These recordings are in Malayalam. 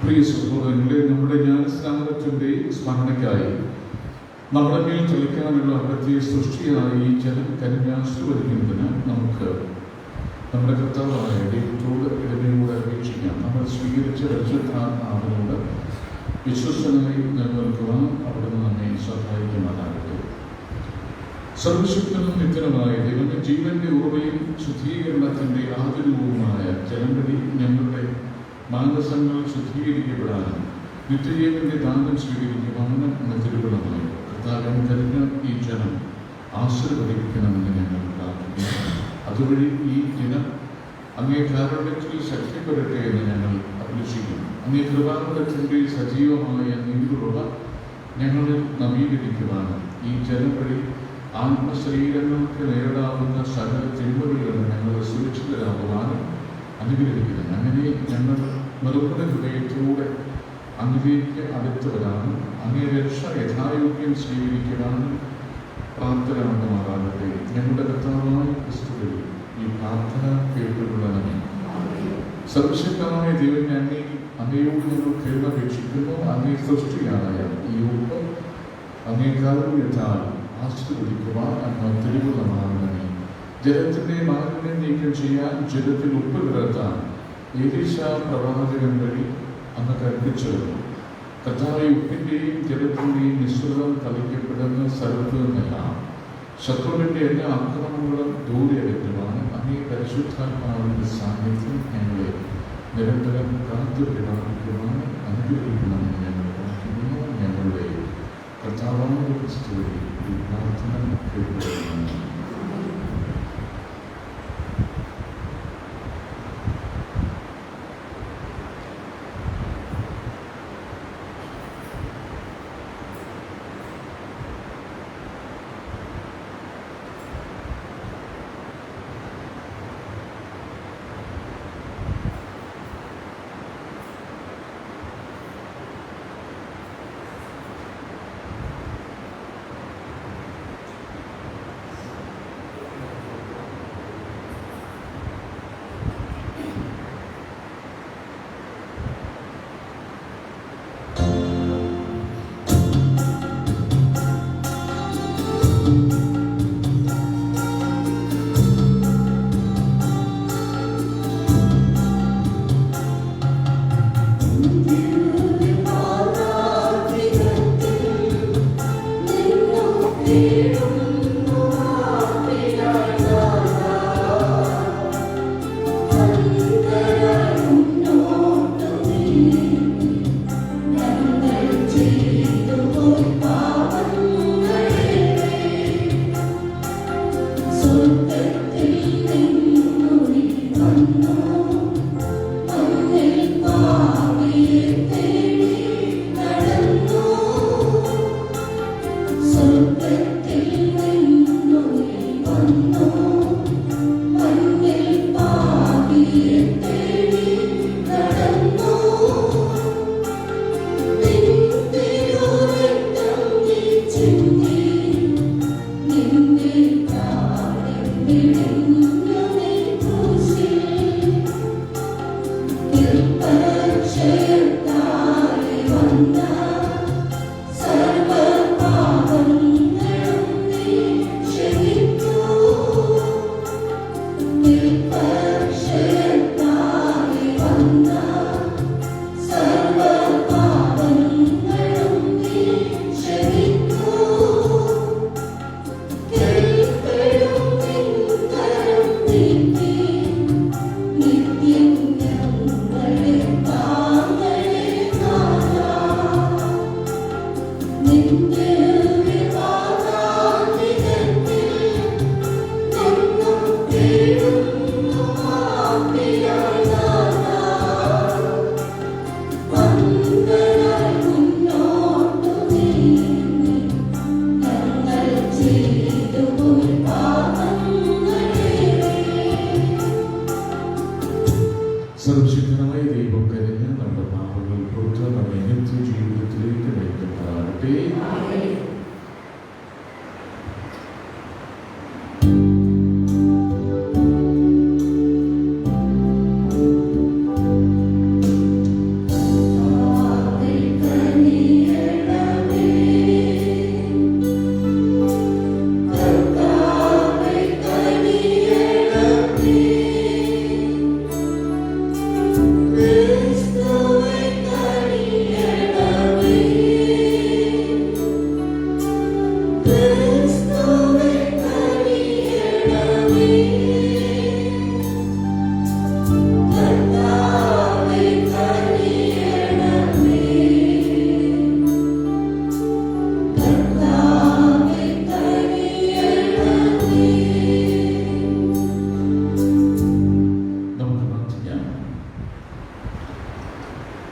പ്രിയ സഹോദരങ്ങളെ, നമ്മുടെ ജ്ഞാനസ്നാനത്തിൻ്റെ സ്മരണയ്ക്കായി നമ്മുടെ മേൽ ചലിക്കാനുള്ള അവിടുത്തെ സൃഷ്ടിയായി ഈ ജലം കന്യാസ്വരിക്കുന്നതിന് നമുക്ക് നമ്മുടെ കർത്താവായ ദൈവത്തോട് ഇടമയോട് അപേക്ഷിക്കാം. നമ്മൾ സ്വീകരിച്ച പരിശുദ്ധാത്മാവിനോട് വിശ്വസ്തനായി നിലനിൽക്കുവാൻ അവിടുന്ന് നമ്മെ സഹായിക്കുവാനാകട്ടെ. സർവശക്തനും നിത്യനുമായ ദൈവമേ, ജീവന്റെ ഉറവയും ശുദ്ധീകരണത്തിൻ്റെ ആദരവുമായ ജലം വഴി ഞങ്ങളുടെ മാനസങ്ങൾ ശുദ്ധീകരിക്കപ്പെടാനും നിത്യജീവന്റെ ദാനം സ്വീകരിക്കുവാനും എന്ന തിരുവള്ളമായി കർത്താവൻ തരുന്ന ഈ ജനം ആശീർവദിക്കണമെന്ന് ഞങ്ങൾ പ്രാർത്ഥിക്കുന്നു. അതുവഴി ഈ ദിനം അങ്ങേ കാരുണ്യത്തിൽ ശക്തിപ്പെടട്ടെ എന്ന് ഞങ്ങൾ അഭിലഷിക്കുന്നു. അങ്ങേ കൃപാകരത്തിൻ്റെ സജീവമായ നീരുറവ ഞങ്ങളിൽ നവീകരിക്കുവാനും ഈ ജനം വഴി ആത്മശരീരങ്ങൾക്ക് നേരിടാവുന്ന സകല തിന്മകളിൽ ഞങ്ങൾ സുരക്ഷിതരാകുവാനും അനുഗ്രഹിക്കുന്നു. അങ്ങനെ ഞങ്ങൾ നിർമ്മല ഹൃദയത്തിലൂടെ അങ്ങിലേക്ക് അടുത്ത് വരാനും അങ്ങേ രക്ഷ യഥായോഗ്യം സ്വീകരിക്കുവാനും പ്രാർത്ഥനമാകട്ടെ. ഞങ്ങളുടെ കർത്താവായ ക്രിസ്തുവിൽ ഈ പ്രാർത്ഥന കേട്ടുകൊള്ളണമേ. സർവശക്തനായ ദൈവം അങ്ങയോട് ഞങ്ങൾ കേൾവപേക്ഷിക്കുന്നു. അങ്ങേ സൃഷ്ടിയായ ഈ ഉപ്പ് അങ്ങേ കാരുണ്യത്താൽ ആശീർവദിക്കുവാൻ അങ്ങ് തിരുവുള്ളമാകണമേ. ജലത്തിൻ്റെ മാലിന്യം നീക്കം ചെയ്യാൻ, ജലത്തിൽ ഉപ്പ് കലർത്താൻ എലീശാ പ്രവാചകൻ വഴി അങ്ങ് കൽപ്പിച്ചിരുന്നു. കർത്താവേ, ഉപ്പിൻ്റെയും ജലത്തിൻ്റെയും മിശ്രിതം തളിക്കപ്പെടുന്ന സ്ഥലത്ത് നിന്നെല്ലാം ശത്രുവിൻ്റെ എല്ലാ ആക്രമണങ്ങളും ദൂരെ അകറ്റുവാൻ അങ്ങേ പരിശുദ്ധാത്മാവിൻ്റെ സാന്നിധ്യം ഞങ്ങളെ നിരന്തരം കാത്തു പരിപാലിക്കുവാൻ അനുഗ്രഹിക്കണമെന്ന് ഞങ്ങൾ പ്രാർത്ഥിക്കുന്നു. ഞങ്ങളുടെ കർത്താവായ ക്രിസ്തുവിൽ ഈ പ്രാർത്ഥന കേൾക്കുന്നു. നിത്യം ഞങ്ങളെ താങ്കളെ നാഥ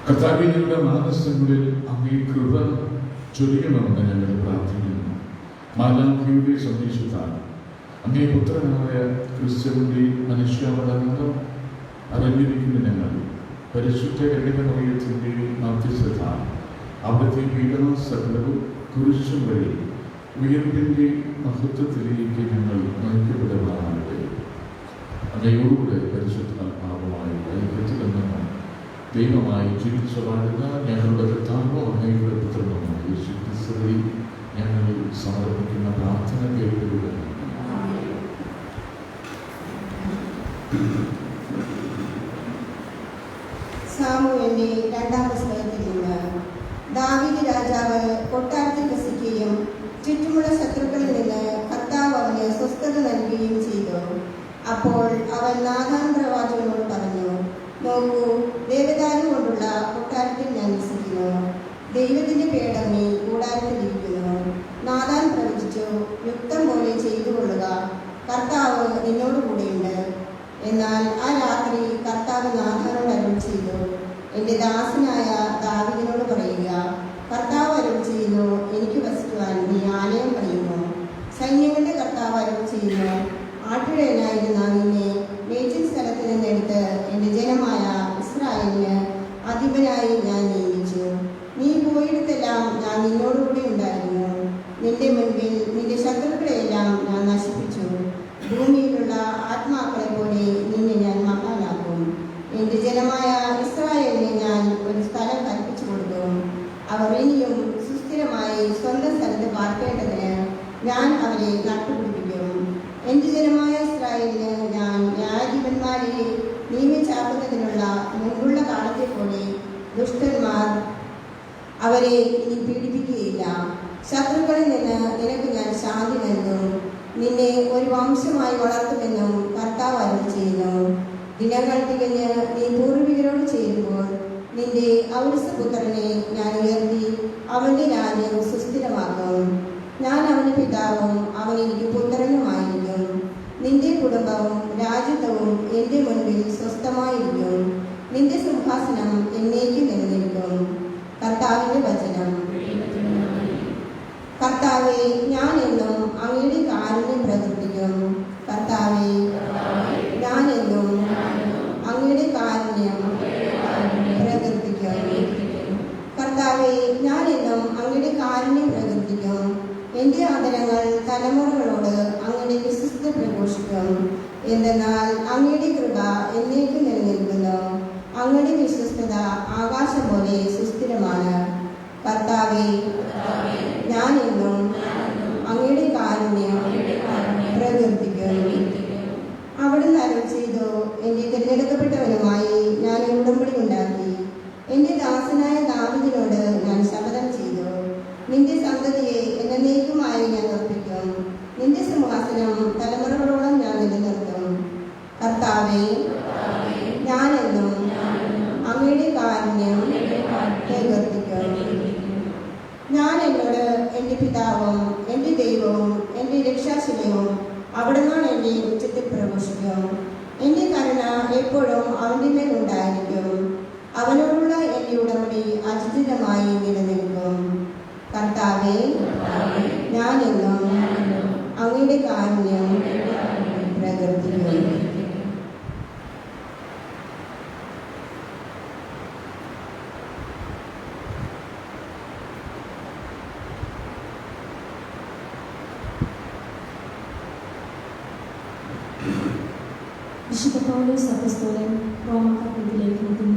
കർത്താവേ, ഞങ്ങളുടെ മാനസങ്ങളിൽ അങ്ങേ കൃപ ചൊരിയണമെന്ന് ഞങ്ങൾ പ്രാർത്ഥിക്കുന്നു. മാലാഖയുടെ സന്ദേശത്താൽ അങ്ങേ പുത്രനായ ക്രിസ്തുവിൻ്റെ മനുഷ്യാവതാരം അറിഞ്ഞിരിക്കുന്ന ഞങ്ങൾ പരിശുദ്ധ കന്യകമറിയത്തിൻ്റെ മധ്യസ്ഥത അവിടുത്തെ പീഡന സകലവും കുരിശും വഴി ഉയർപ്പിൻ്റെ മഹത്വത്തിലേക്ക് ഞങ്ങൾ നയിക്കപ്പെടുവാനാകട്ടെ. അങ്ങയോടുകൂടെ പരിശുദ്ധാത്മാവുമായി ഐക്യത്തിലെന്നും ദൈവമായി ജീവിച്ചു വാഴുന്ന ഞങ്ങളുടെ കർത്താവോ അങ്ങയുടെ പുത്രനുമായ യേശു ക്രിസ്തുവിൽ ഞങ്ങൾ സമർപ്പിക്കുന്ന പ്രാർത്ഥന കേൾക്കുക. സാമുവേലിന്റെ 2-ാം പുസ്തകത്തിൽ നിന്ന്. ദാവീദ് രാജാവ് കൊട്ടാരത്തിൽ വസിക്കുകയും ചുറ്റുമുള്ള ശത്രുക്കളിൽ നിന്ന് കർത്താവ് അവന് സ്വസ്ഥത നൽകുകയും ചെയ്തു. അപ്പോൾ അവൻ നാഥാൻ പ്രവാചകനോട് പറഞ്ഞു, നോക്കൂ, ദേവദാരു കൊണ്ടുള്ള കൊട്ടാരത്തിൽ ഞാൻ വസിക്കുന്നു. ദൈവത്തിന്റെ പേടങ്ങി കൂടാരത്തിലിരിക്കുന്നു. നാഥാൻ പ്രവചിച്ചു, യുക്തം പോലെ ചെയ്തു കൊള്ളുക, കർത്താവ് നിന്നോട് കൂടെയുണ്ട്. എന്നാൽ ആ രാത്രി കർത്താവ് നാഥാനോട് അരുളി ചെയ്തു, എൻ്റെ ദാസനായ ദാവീദിനോട് പറയുക, കർത്താവ് അരുളി ചെയ്യുന്നു, എനിക്ക് വസിക്കുവാൻ നീ ആലയം പണിയുന്നു. സൈന്യങ്ങളുടെ കർത്താവ് അരുളി ചെയ്യുന്നു, ആട്ടിടയനായിരുന്ന നിന്നെ മേച്ചിൽ സ്ഥലത്ത് നിന്നെടുത്ത് എൻ്റെ ജനമായ ഇസ്രായേലിന് അധിപനായി ഞാൻ നിയമിച്ചു. നീ പോയിടത്തെല്ലാം ഞാൻ നിന്നോടുകൂടി ഉണ്ടായിരുന്നു. നിന്റെ മുൻപിൽ നിന്റെ ശത്രുക്കളെയെല്ലാം ഞാൻ നശിപ്പിച്ചു. ഭൂമിയിലുള്ള ആത്മാക്കളെ പോലെ നിന്നെ ഞാൻ മഹാനാക്കും. എൻ്റെ ജനമായ ഇസ്രായേലിനെ ഞാൻ ഒരു സ്ഥലം കൽപ്പിച്ചു കൊടുക്കും. അവർ ഇനിയും സുസ്ഥിരമായി സ്വന്തം സ്ഥലത്ത് പാർക്കേണ്ടതിന് ഞാൻ അവരെ നട്ടുപിടിപ്പിക്കും. എൻ്റെ ജനമായ ഇസ്രായേലിന് ഞാൻ ന്യായാധിപന്മാരെ നിയമിച്ചാക്കുന്നതിനുള്ള മുൻപുള്ള കാലത്തെ പോലെ ദുഷ്ടന്മാർ അവരെ ഇനി പീഡിപ്പിക്കുകയില്ല. ശത്രുക്കളിൽ നിന്ന് നിനക്ക് ഞാൻ ശാന്തി നൽകും. നിന്നെ ഒരു വംശമായി വളർത്തുമെന്നും കർത്താവ് അരുളി ചെയ്യുന്നു. ദിനങ്ങൾ തികഞ്ഞ് നീ പൂർവികരോട് ചേരുമ്പോൾ നിന്റെ ഔരസപുത്രനെ ഞാൻ ഉയർത്തി അവൻ്റെ രാജ്യം സുസ്ഥിരമാക്കും. ഞാൻ അവന് പിതാവും അവൻ എനിക്ക് പുത്രനുമായിരിക്കും. നിന്റെ കുടുംബവും രാജ്യത്വവും എൻ്റെ മുൻപിൽ സ്വസ്ഥമായിരിക്കും. നിന്റെ സിംഹാസനം എന്നേക്ക് നിലനിൽക്കും. കർത്താവിൻ്റെ വചനം. കർത്താവേ, ഞാൻ എന്നും അങ്ങയുടെ കാരുണ്യം പ്രകീർത്തിക്കും. കർത്താവേ, ഞാൻ എന്നും അങ്ങയുടെ കാരുണ്യം പ്രകീർത്തിക്കും. കർത്താവേ, ഞാൻ എന്നും അങ്ങയുടെ കാരുണ്യം പ്രകീർത്തിക്കും. എൻ്റെ ആദരങ്ങൾ തലമുറകളോട് അങ്ങയുടെ വിശ്വസ്ത പ്രഘോഷിക്കും. എന്തെന്നാൽ അങ്ങയുടെ കൃപ എന്നേക്ക് നിലനിൽക്കുന്നു. അങ്ങയുടെ വിശ്വസ്തത ആകാശം പോലെ സുസ്ഥിരമാണ്. കർത്താവേ, ഞാൻ എന്നും അങ്ങയുടെ കാരുണ്യം പ്രകീർത്തിക്കും. അവിടുന്ന് അരുളി ചെയ്തു, എൻ്റെ തിരഞ്ഞെടുക്കപ്പെട്ടവനുമായി ഞാൻ ഒരു ഉടമ്പടി ഉണ്ടാക്കി. എൻ്റെ ദാസനായ ദാവീദിനോട് ഞാൻ ശപഥം ചെയ്തു, നിന്റെ സന്തതിയെ എന്നേക്കുമായി ഞാൻ ഉറപ്പിക്കും. നിന്റെ സിംഹാസനം തലമുറകളോളം ഞാൻ നിലനിർത്തും. കർത്താവേ, ഞാൻ എന്നും അങ്ങയുടെ കാരുണ്യം പ്രകീർത്തിക്കും. ഞാൻ എന്നോട് എൻ്റെ പിതാവും എൻ്റെ ദൈവവും എൻ്റെ രക്ഷാശിലയും അവിടുന്നാണ് എൻ്റെ ഉച്ചത്തിൽ പ്രഘോഷിക്കും. എൻ്റെ കരുണ എപ്പോഴും അവൻ്റെ മേൽ ഉണ്ടായിരിക്കും. അവനോടുള്ള എൻ്റെ ഉടമ്പടി അചിതമായി നിലനിൽക്കും. കർത്താവേ, ഞാൻ എന്നും അങ്ങയുടെ കാരുണ്യം പ്രകീർത്തിക്കും. വിശുദ്ധ പൗലോസ് അപ്പോസ്തലൻ റോമാക്കാർക്ക് ലേഖനത്തിൽ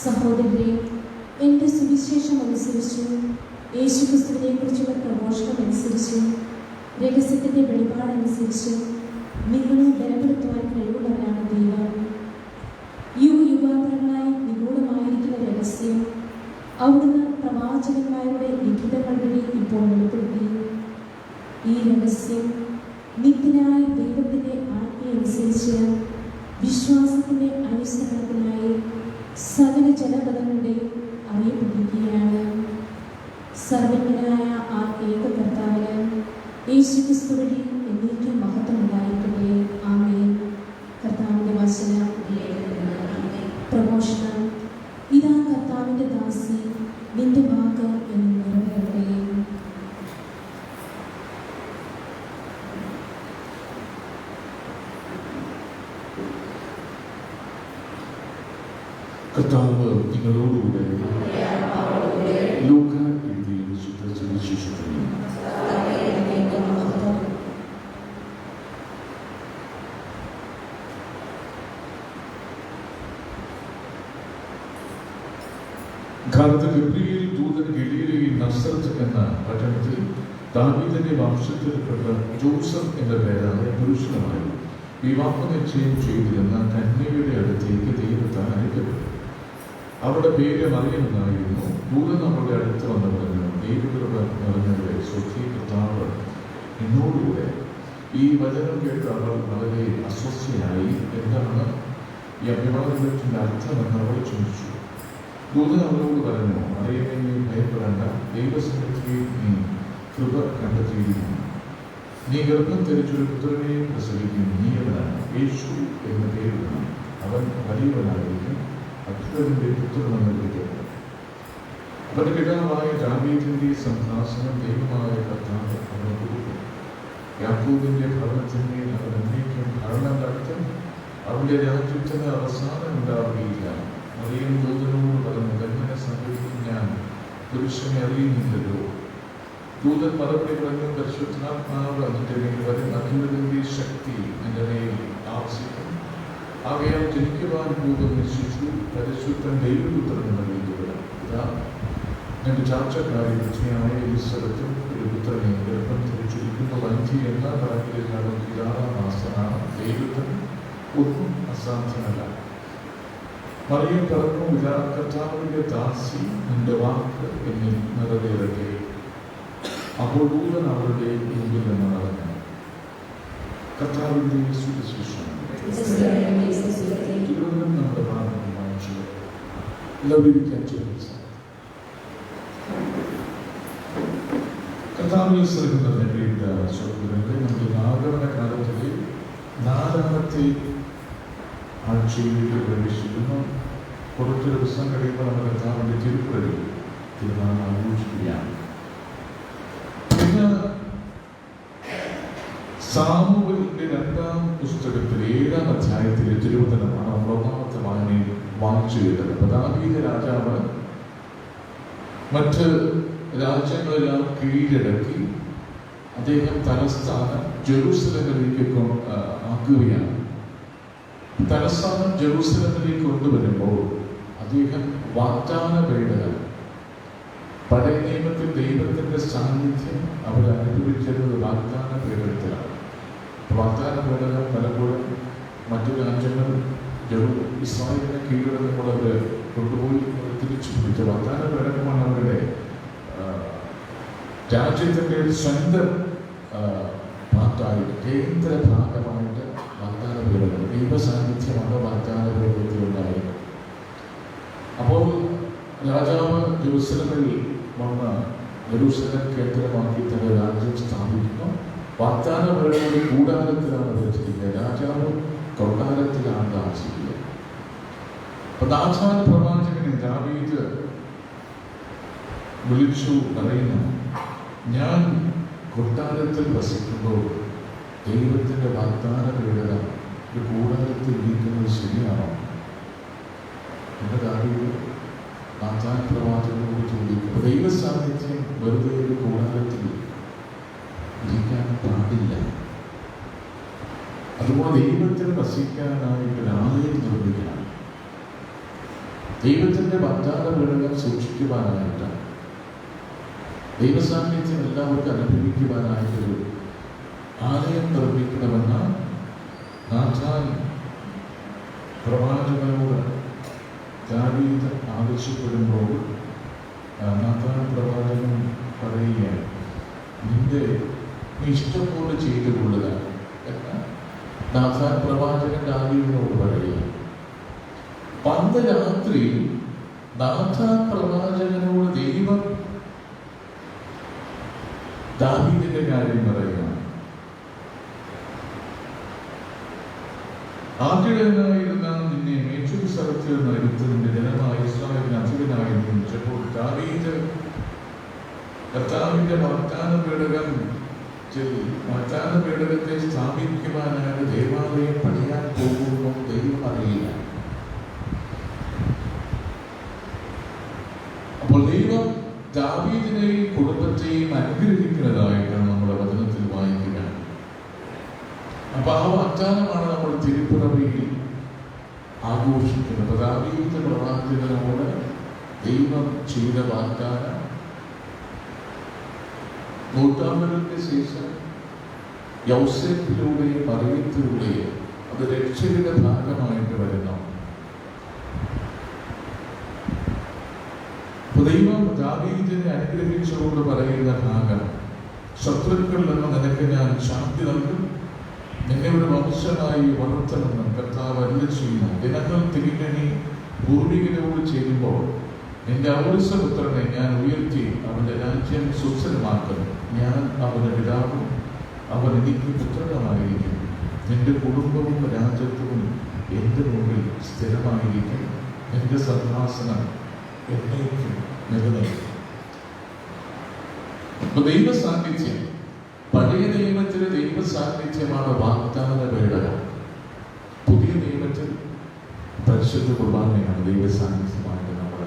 സഹോദരരെ, എൻ്റെ സുവിശേഷം അനുസരിച്ച് യേശുക്രിസ്തുവിനെ കുറിച്ചുള്ള പ്രഘോഷണം അനുസരിച്ച് രഹസ്യത്തിൻ്റെ വെളിപാടനുസരിച്ച് നിങ്ങളെ ബലപ്പെടുത്തുവാൻ കഴിവുള്ളവരാണ് ദൈവം. യുഗാന്തരങ്ങളായി നിഗൂഢമായിരിക്കുന്ന രഹസ്യം അവിടുന്ന് പ്രവാചകന്മാരുടെ ലിഖിതങ്ങൾ വഴി ഇപ്പോൾ വെളിപ്പെടുത്തി. ഈ രഹസ്യം നിത്യനായ ദൈവത്തിൻ്റെ ആജ്ഞയനുസരിച്ച് വിശ്വാസത്തിൻ്റെ അനുസരണത്തിനായി സകല ജനപദങ്ങളുടെയും അറിയപ്പെട്ടിരിക്കുകയാണ്. സർവജ്ഞനായ ആ ഏക കർത്താവിന് യേശുക്രിസ്തു വഴി എന്നേക്കും മഹത്വം ഉണ്ടായിരിക്കട്ടെ. ആമേൻ. കർത്താവിൻ്റെ വചനം. പ്രഘോഷണം. ഇതാ കർത്താവിൻ്റെ ദാസി, നിന്റെ വാക്ക് എന്ന് നിറവേറട്ടെ. കർത്താവ് നിങ്ങളോടുകൂടെ. ലൂക്കാ എഴുതിയ വിശുദ്ധ സുവിശേഷത്തിൽ ഗബ്രിയേൽ ദൂതൻ ഗലീലയിൽ നസ്രത്ത് എന്ന പട്ടണത്തിൽ ദാവീദിന്റെ വംശത്തിൽപ്പെട്ട ജോസഫ് എന്ന പേരായ പുരുഷനുമായി വിവാഹനിശ്ചയം ചെയ്തിരുന്ന കന്യകയുടെ അടുത്തേക്ക് ദൈവത്താൽ അയക്കപ്പെട്ടു. അവരുടെ പേര് മറിയമെന്നായിരുന്നു. ദൂതൻ അവരുടെ അടുത്ത് വന്ന് പറഞ്ഞു, ദൈവകൃപ നിറഞ്ഞവരെ, സ്വസ്തി, കർത്താവ് എന്നോടുകൂടെ. ഈ വചനം കേട്ട് അവൾ വളരെ അസ്വസ്ഥയായി. എന്താണ് ഈ അഭിമാനത്തിന്റെ അർത്ഥമെന്ന് അവൾ ചോദിച്ചു. ദൂതൻ അവളോട് പറഞ്ഞു, മറിയമേ, നീ ഭയപ്പെടേണ്ട, ദൈവസന്നിധിയിൽ നീ കൃപ കണ്ടെത്തിയിരിക്കുന്നു. നീ ഗർഭം ധരിച്ചൊരു പുത്രനെ പ്രസവിക്കും. നീ അവനാണ് യേശു എന്ന പേരിടണം. അവൻ വലിയവനായിരിക്കും, അത്ഭുതത്തിന്റെ പുത്രനെന്ന് വിളിക്കപ്പെടും. അവന്റെ പിതാവായ ദാവീദിന്റെ സിംഹാസനം ദൈവമായ കർത്താവ് അവന് കൊടുക്കും. യാക്കോബിന്റെ ഭവനത്തിന്മേൽ അവൻ എന്നേക്കും ഭരണം നടത്തും. അവന്റെ രാജ്യത്തിന് അവസാനം ഉണ്ടാവുകയില്ല. മറിയം ദൂതനോട് പറഞ്ഞു, എങ്ങനെ സംഭവിക്കും? ഞാൻ പുരുഷനെ അറിയുന്നില്ലല്ലോ. ദൂതൻ മറുപടി പറഞ്ഞു, പരിശുദ്ധാത്മാവ് അതിന്റെ മേൽ വരും, അത്ഭുതത്തിന്റെ ശക്തി നിന്റെ മേൽ ആവസിക്കും. ആകയാൽ ജനിക്കുവാൻ രൂപം നിശ്ചയിച്ചു, പരിശുദ്ധൻ ദൈവപുത്രൻ എന്ന് വിളിക്കപ്പെടും. ഇതാ നിന്റെ ചാർച്ചക്കാരി വൃത്തിയായ എലിസബത്തും ഒരു പുത്രനെ ഗർഭം ധരിച്ചിരിക്കുന്ന വഞ്ചി എന്ന പറഞ്ഞിരുന്നാലും 6 മാസമാണ്. ദൈവത്തിന് ഒന്നും അസാധ്യമല്ല. മറിയം പറഞ്ഞു, ഇതാ കർത്താവിന്റെ ദാസി, നിന്റെ വാക്ക് എന്നിൽ നിറവേറട്ടെ. അപ്പോൾ ദൂതൻ അവരുടെ മുമ്പിൽ നിന്ന് നടന്നു. കർത്താവിന്റെ സുവിശേഷം. നമ്മുടെ ഭാഗം വായിച്ചു. കർത്താവിൽ ശ്രമിക്കുന്ന സ്വപ്നങ്ങളുടെ നമ്മുടെ ആഗമന കാലത്തിലെ 4ാമത്തെ ആഴ്ചയിലേക്ക് പ്രവേശിക്കുന്നു. കുറച്ച് ദിവസം കഴിയുമ്പോൾ നമ്മുടെ കർത്താവിന്റെ തിരുപ്പുറയിൽ തിരുനാൾ ആഘോഷിക്കുകയാണ്. ഇന്ന് സാമൂഹ്യത്തിന്റെ 2ാം പുസ്തകത്തിലെ 7ാം അധ്യായത്തിലെ തിരുവചനമാണ് നമ്മൾ 1ാമത്തെ വായനയിൽ വായിച്ചു കേട്ടത്. ദാവീദ് രാജാവ് മറ്റ് രാജ്യങ്ങളെല്ലാം കീഴടക്കി അദ്ദേഹം തലസ്ഥാനം ജെറൂസലമിലേക്ക് ആക്കുകയാണ്. തലസ്ഥാനം ജെറൂസലമിലേക്ക് കൊണ്ടുവരുമ്പോൾ അദ്ദേഹം വാഗ്ദാന പേടകം, പഴയ നിയമത്തിൽ ദൈവത്തിന്റെ സാന്നിധ്യം അവർ അനുഭവിച്ചിരുന്നത് വാഗ്ദാന പേടകത്തിലാണ്. വാഗ്ദാന പേടകം പലപ്പോഴും മറ്റു രാജ്യങ്ങൾ ഇസ്രായേലിനെ കീഴടങ്ങുമ്പോൾ അവർ കൊണ്ടുപോയി തിരിച്ചു പിടിച്ച വാഗ്ദാന പേടകമാണ് അവരുടെ രാജ്യത്തിന്റെ സ്വന്തം ഭാഗമായിട്ട്, കേന്ദ്ര ഭാഗമായിട്ട് വാഗ്ദാന പേടകം, ദൈവ സാന്നിധ്യമാണ് വാഗ്ദാന പേടകത്തിലുണ്ടായത്. അപ്പോൾ രാജാവ് ജെറൂസലമിൽ വന്ന് ജെറൂസലം കേന്ദ്രമാക്കി തന്റെ രാജ്യം സ്ഥാപിക്കുന്നു. വാഗ്ദാന പേടകത്തിന്റെ കൂടാരത്തിലാണ് വെച്ചിരിക്കുക. രാജാവ് കൊട്ടാരത്തിലാണ് താമസിക്കുക. അപ്പൊ ദാസാന പ്രവാചകനെ ദാവീദ് വിളിച്ചു പറയുന്നു, ഞാൻ കൊട്ടാരത്തിൽ വസിക്കുമ്പോൾ ദൈവത്തിന്റെ വാഗ്ദാന പേടകം ഒരു കൂടാരത്തിൽ ഇരിക്കുന്നത് ശരിയാണോ? എന്റെ ദാവീദ് നാഥാൻ പ്രവാചകനോട് ചോദിക്കും. ദൈവ സാന്നിധ്യം വെറുതെ ഒരു കൂടാരത്തിൽ ഇരിക്കാൻ പാടില്ല. അതുപോലെ ദൈവത്തിന് വസിക്കാനായിട്ട് ഒരു ആലയം നിർമ്മിക്കണം. ദൈവത്തിന്റെ വാഗ്ദാന പേടകം സൂക്ഷിക്കുവാനായിട്ട്, ദൈവസാന്നിധ്യം എല്ലാവർക്കും അനുഭവിക്കുവാനായിട്ടൊരു ആലയം നിർമ്മിക്കണമെന്ന് നാഥാൻ പ്രവാചകനോട് ദാവീദ് ആവശ്യപ്പെടുമ്പോൾ നാഥാൻ പ്രവാചകൻ പറയുകയാണ്, നീ ഇഷ്ടം പോലെ ചെയ്തു കൊള്ളുക എന്ന് നാഥാൻ പ്രവാചകൻ ദാവീദിനോട് പറയുക. പണ്ട് രാത്രി നാഥാൻ പ്രവാചകനോട് ദൈവം ദാവീദിന്റെ കാര്യം പറയുകയാണ്. ആദ്യനായിരുന്ന നിന്നെ മേച്ചൊരു സ്ഥലത്തിൽ നിന്ന് എടുത്ത് നിന്റെ ജനമായ ഇസ്രായേൽ കർത്താവിന്റെ വാഗ്ദാന പേടകത്തെ സ്ഥാപിക്കുവാനാണ് ദേവാലയം പണിയാൻ പോകുന്നു ദൈവം അറിയില്ല. അപ്പോൾ ദൈവം ദാവീദിനെയും കുടുംബത്തെയും അനുഗ്രഹിക്കുന്നതായിട്ടാണ് നമ്മുടെ വചനത്തിൽ വായിക്കുക. അപ്പൊ ആ വാഗ്ദാനമാണ് നമ്മൾ തിരുപ്പിറവിയിൽ ആഘോഷിക്കുന്നത്. ദാവീദ് പ്രവാചകനോട് ദൈവം ചെയ്ത വാഗ്ദാനം നൂറ്റാണ്ടുകൾക്ക് ശേഷം യൗസേപ്പിലൂടെയും മറിയത്തിലൂടെയും അത് രക്ഷയുടെ ഭാഗമായിട്ട് വരുന്നു. ദൈവം ദാവീദിനെ അനുഗ്രഹിച്ചുകൊണ്ട് പറയുന്ന ഭാഗം, ശത്രുക്കളിൽ നിന്ന് നിനക്ക് ഞാൻ ശാന്തി നൽകും, നിന്നെ ഒരു വംശമായി വളർത്തണമെന്നും കർത്താവ് അരുളി ചെയ്യുന്നു. ദിനങ്ങൾ തിരിഞ്ഞി പൂർവികരോട് ചേരുമ്പോൾ നിന്റെ ഔരസപുത്രനെ ഞാൻ ഉയർത്തി അവന്റെ രാജ്യം സുസ്ഥിരമാക്കും. ഞാൻ അവന്റെ പിതാവും അവൻ എനിക്ക് പുത്രനുമായിരിക്കും. നിന്റെ കുടുംബവും രാജ്യത്വവും എന്റെ മുമ്പിൽ സ്ഥിരമായിരിക്കും. നിന്റെ സിംഹാസനം എന്നേക്കും നിലനിൽക്കും. ദൈവ സാന്നിധ്യം, പഴയ നിയമത്തിലെ ദൈവ സാന്നിധ്യമാണ് വാഗ്ദാന പേടകം. പുതിയ നിയമത്തിൽ പരിശുദ്ധ കുർബാനയാണ് ദൈവ സാന്നിധ്യമായിട്ട് നമ്മൾ.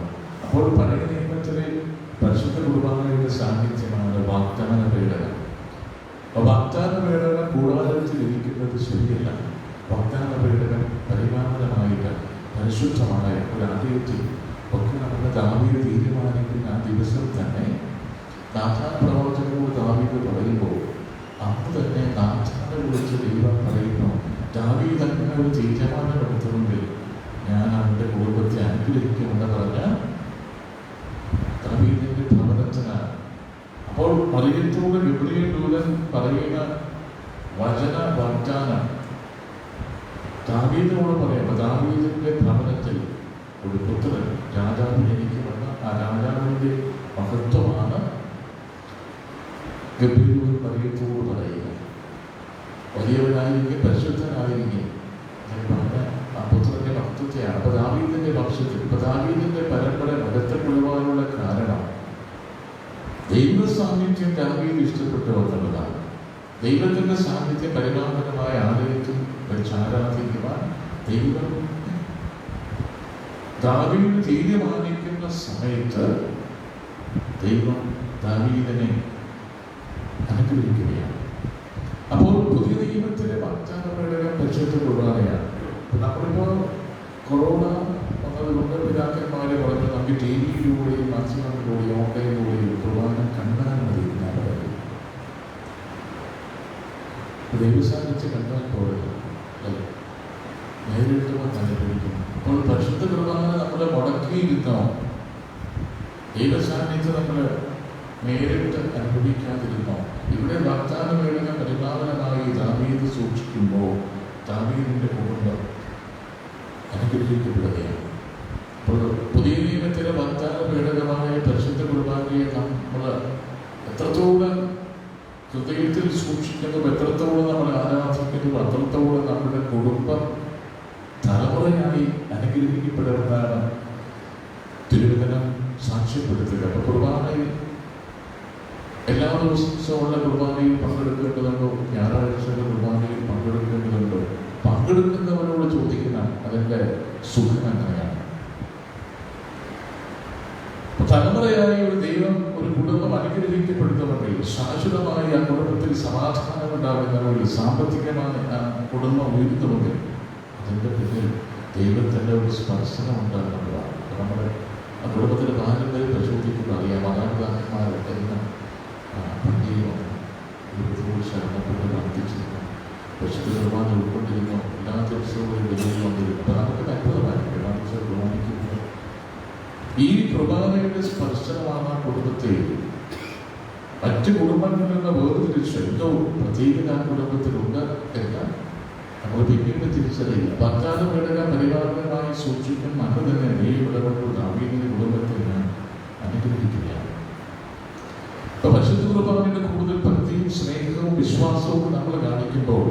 അപ്പോൾ പഴയ നിയമത്തിലെ പരിശുദ്ധ കുർബാനയുടെ സാന്നിധ്യമാണ് വാഗ്ദാന പേടകം. വാഗ്ദാന പേടകം കൂടാരത്തിൽ ഇരിക്കുന്നത് ശരിയല്ല. വാഗ്ദാന പേടകം പരിപാലനമായിട്ട് പരിശുദ്ധമായ ഒരു ആലയത്തിൽ ഒക്കെ നമ്മുടെ ദാവീദ് തീരുമാനിക്കുന്ന ആ ദിവസം തന്നെ നാഥാൻ പ്രവർത്തനങ്ങളോട് ദാവീദ് പറയുമ്പോൾ അന്ന് തന്നെ നാഥാനെ വിളിച്ച് ദൈവം പറയുന്നു, ദാവീദ് അങ്ങനെ ഒരു തീരുമാനം എടുത്തുകൊണ്ട് ഞാൻ അവന്റെ കുടുംബത്തെ അനുഗ്രഹിക്കുമെന്ന് പറഞ്ഞ ദാവീദിന്റെ ഭവനത്തിനാണ്. അപ്പോൾ മറിയത്തോട് ഗബ്രിയേൽ ദൂതൻ പറയുന്ന വചന വാഗ്ദാനം ദാവീദിനോട് പറയാം. ദാവീദിന്റെ ഭവനത്തിൽ ഒരു പുത്രൻ രാജാവ് ജനിക്കുമെന്ന് ആ രാജാവിന്റെ മഹത്വമാണ് ഗബ്രിയേൽ മറിയത്തോട് പറയുക. വലിയവനായിരിക്കും, പരിശുദ്ധനായിരിക്കും പറഞ്ഞ ആ പുത്രന്റെ മഹത്വത്തെയാണ്. അപ്പൊ ദാവീദിന്റെ വംശത്തിൽ, ഇപ്പൊ ദാവീദിന്റെ പരമ്പര മഹത്വപ്പെടുവാനുള്ള കാരണം ദൈവ സാന്നിധ്യം ദാവീദ് ഇഷ്ടപ്പെട്ടു വന്നുള്ളതാണ്. ദൈവത്തിന്റെ സാന്നിധ്യം പരിപാലനമായ ആലയത്തിൽ വെച്ച് ആരാധിക്കുവാൻ ദൈവം ദാവീദ് തീരുമാനിക്കുന്ന സമയത്ത് ദൈവം ദാവീദിനെ അനുഗ്രഹിക്കുകയാണ്. അപ്പോൾ പുതിയ നിയമത്തിലെ വാഗ്ദാന പേടകം പരിശുദ്ധ കുർബാനയാണ്. നമ്മളിപ്പോ കൊറോണ വന്നതുകൊണ്ട് പിതാക്കന്മാരെ പറഞ്ഞു നമുക്ക് ടി വിയിലൂടെയും മാധ്യമങ്ങളിലൂടെയും ഓൺലൈനിലൂടെയും കുർബാന കണ്ടാൽ മതി എന്നാണ് പറയുന്നത്. ദൈവസാന്നിധ്യം കണ്ടാൽ പോയത് അല്ലേ, നേരിട്ട് വന്ന് അനുഭവിക്കുന്നു. അപ്പോൾ പരിശുദ്ധ കുർബാന നമ്മളെ മുടക്കിയിരുന്നോ, ദൈവസാന്നിധ്യം നമ്മൾ നേരിട്ട് അനുഭവിക്കാതിരുന്നോ? ഇവിടെ വാഗ്ദാന പേടകം പരിപാലനമായി ദാവീദ് സൂക്ഷിക്കുമ്പോൾ ദാവീദിന്റെ കുടുംബം അനുഗ്രഹിക്കപ്പെടുകയാണ്. അപ്പോൾ പുതിയ നിയമത്തിലെ വാഗ്ദാന പേടകമായ പരിശുദ്ധ കുർബാനയെ നമ്മൾ എത്രത്തോളം ഹൃദയത്തിൽ സൂക്ഷിക്കുന്നു, എത്രത്തോളം നമ്മൾ ആരാധിക്കുന്നു, അത്രത്തോളം നമ്മുടെ കുടുംബം തലമുറയായി അനുഗ്രഹിക്കപ്പെടുന്നതാണ് തിരുവചനം സാക്ഷ്യപ്പെടുത്തുക. അപ്പോൾ കുർബാനയിൽ എല്ലാ ദിവസമുള്ള കുർബാനയിൽ പങ്കെടുക്കേണ്ടതുണ്ടോ, ഞായറാഴ്ചയുടെ കുർബാനയിൽ പങ്കെടുക്കേണ്ടതുണ്ടോ? പങ്കെടുക്കുന്നവരോട് ചോദിക്കുന്ന അതിൻ്റെ സുഖം എങ്ങനെയാണ്? തലമുറയായി ഒരു ദൈവം ഒരു കുടുംബം അനുഗ്രഹിക്കപ്പെടുന്നവരിൽ ശാശ്വതമായി ആ കുടുംബത്തിൽ സമാധാനം ഉണ്ടാകുന്നവരിൽ സാമ്പത്തികമായി ആ കുടുംബം ഉയരുന്നവരിൽ അതിൻ്റെ പിന്നിൽ ദൈവത്തിൻ്റെ ഒരു സ്പർശനം ഉണ്ടാകുന്നതാണ്. നമ്മുടെ ആ കുടുംബത്തിൻ്റെ പാരമ്പര്യം പരിശോധിക്കുന്ന അറിയാം. മാതാപിതാക്കന്മാരൊക്കെ എല്ലാം പള്ളിയിലും ശരണപ്പെട്ട് പ്രാർത്ഥിച്ചിരുന്നു, പരിശുദ്ധ കുർബാന ഉൾക്കൊണ്ടിരുന്നു, എല്ലാ ദിവസവും വെളിയിൽ വന്നിരുന്നു. അപ്പം നമുക്ക് അത്ഭുതമായിരിക്കും എല്ലാ ദിവസവും കുർബാനയ്ക്കുമ്പോൾ ഈ കുർബാനയുടെ സ്പർശനമാണ് ആ കുടുംബത്തെ മറ്റ് കുടുംബങ്ങളിൽ നിന്ന് വേർതിരിച്ച് എന്തോ പ്രത്യേകത ആ കുടുംബത്തിലുണ്ട് എന്ന് നമ്മൾ പിന്നീട് തിരിച്ചറിയില്ല. വാഗ്ദാന പേടകം പരിപാലനമായി സൂക്ഷിക്കുന്ന അത് തന്നെ ദൈവം ദാവീദിന്റെ കുടുംബത്തെ ഞാൻ അനുഗ്രഹിക്കുകയാണ്. അപ്പൊ പരിശുദ്ധ കുർബാനയുടെ കൂടുതൽ ഭക്തിയും സ്നേഹവും വിശ്വാസവും നമ്മൾ കാണിക്കുമ്പോൾ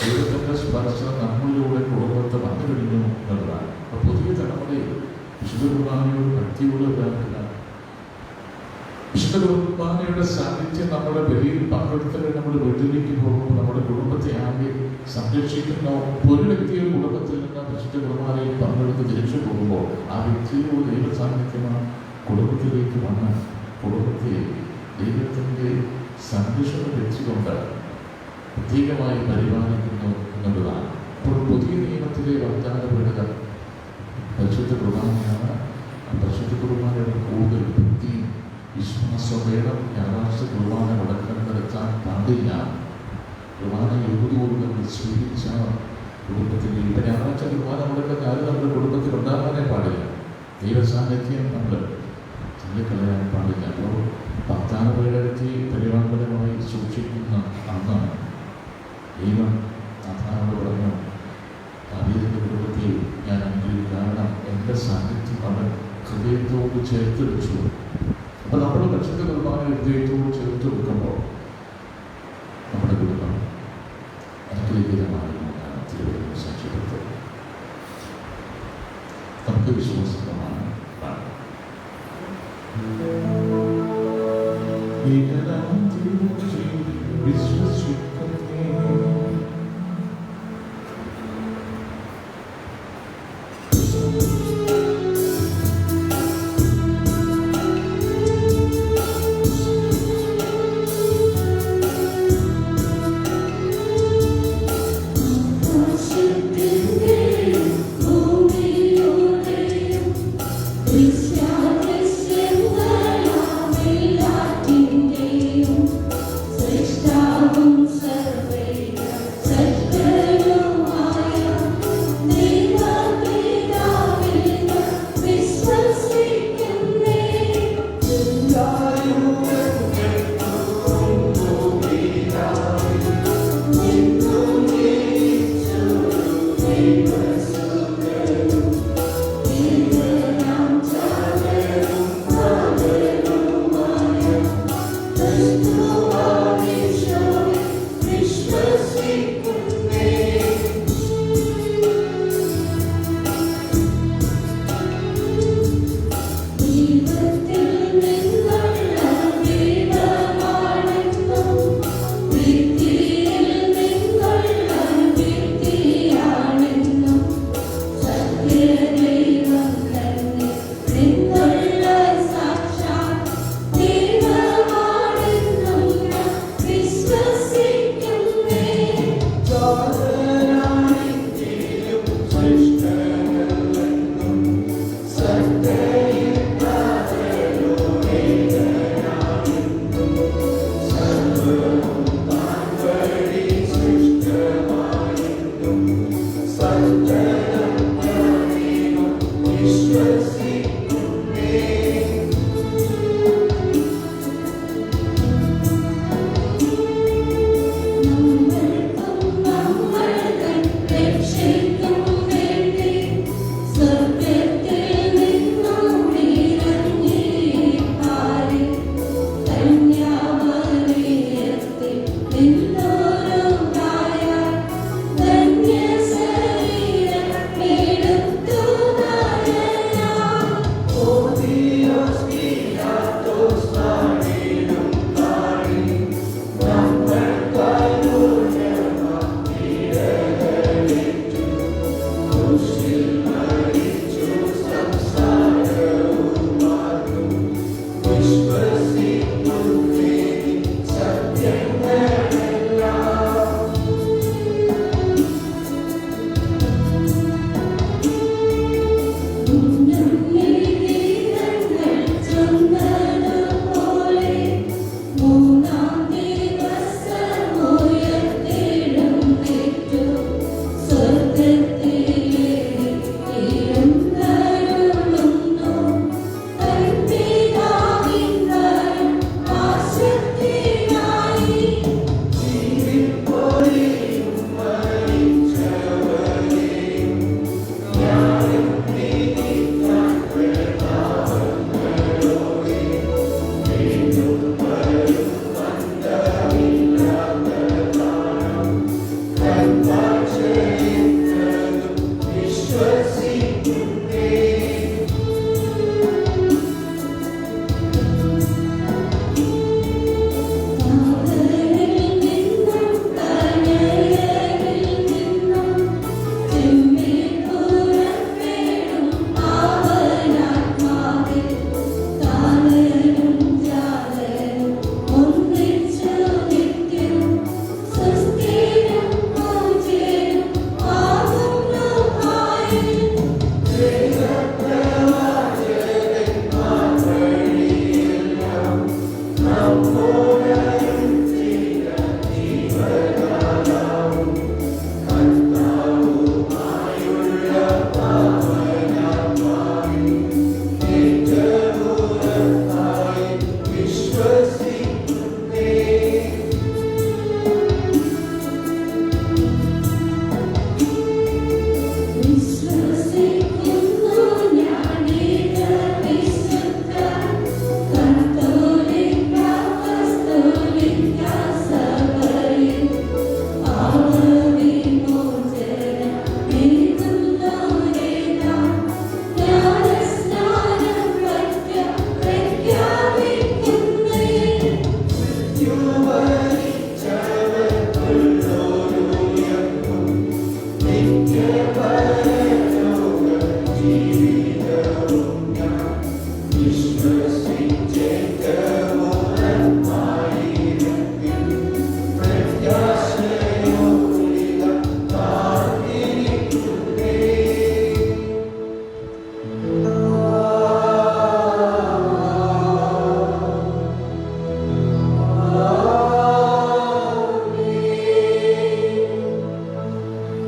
ദൈവത്തിന്റെ സ്പർശനം നമ്മളിലൂടെ കുടുംബത്തെ വന്നു കഴിഞ്ഞു എന്നുള്ളതാണ്. അപ്പൊ പുതിയ തലമുറയിൽ വിശുദ്ധ കുർബാനയോട് ഭക്തിയോട് കാണിക്കുക, വിശുദ്ധ കുർബാനയുടെ സാന്നിധ്യം നമ്മുടെ ബലിയിൽ പങ്കെടുത്തിട്ട് നമ്മുടെ വീട്ടിലേക്ക് പോകുമ്പോൾ നമ്മുടെ കുടുംബത്തെ ആകെ സംരക്ഷിക്കുന്ന ഒരു വ്യക്തിയുടെ കുടുംബത്തിൽ നിന്ന് വിശുദ്ധ കുർബാനയിൽ പങ്കെടുത്ത് തിരിച്ചു പോകുമ്പോൾ ആ വ്യക്തിയുടെ ദൈവ സാന്നിധ്യമാണ് കുടുംബത്തിലേക്ക് വന്ന് കുടുംബത്തെ ദൈവത്തിൻ്റെ സംരക്ഷണം വെച്ചുകൊണ്ട് പ്രത്യേകമായി പരിപാലിക്കുന്നു എന്നുള്ളതാണ്. അപ്പോൾ പുതിയ നിയമത്തിലെ വാഗ്ദാനപ്പെടുക പരിശുദ്ധ കുർബാനയാണ്. ആ പരിശുദ്ധ കുർബാനയുടെ കൂടുതൽ ഭക്തിയും വിശ്വാസം വേണം. ഞായറാഴ്ച കുർബാന മുടക്കാൻ പാടില്ല. കുർബാന യോഗ്യതയോട് നമ്മൾ സ്വീകരിച്ച കുടുംബത്തിൻ്റെ ഇപ്പം ഞായറാഴ്ച കുർബാന മുടക്കാൻ ആരും നമ്മുടെ കുടുംബത്തിൽ ഉണ്ടാകാനേ പാടില്ല. ദൈവസാന്നിധ്യം നമ്മൾ തള്ളിക്കളയാൻ പാടില്ല. അപ്പോൾ വാഗ്ദാനപ്പെടുത്തി പരിപാലനമായി സൂക്ഷിക്കുന്ന അന്നാണ് ദൈവം നാഥാനോട് പറഞ്ഞു, ദാവീദിന്റെ കുടുംബത്തെ ഞാൻ അനുഗ്രഹിക്കണം, എൻ്റെ സാന്നിധ്യമാണ് ഹൃദയത്തോട് ചേർത്ത് വെച്ചു. അപ്പോൾ നമ്മൾ പരിശുദ്ധ കുർബാന ഹൃദയത്തോട് ചേർത്ത് വെക്കുമ്പോൾ നമ്മുടെ കുടുംബം അനുഗ്രഹീതമായി തിരുവനന്തപുരം സാക്ഷ്യപ്പെടുത്തുന്നത് നമുക്ക് വിശ്വാസമാണ്.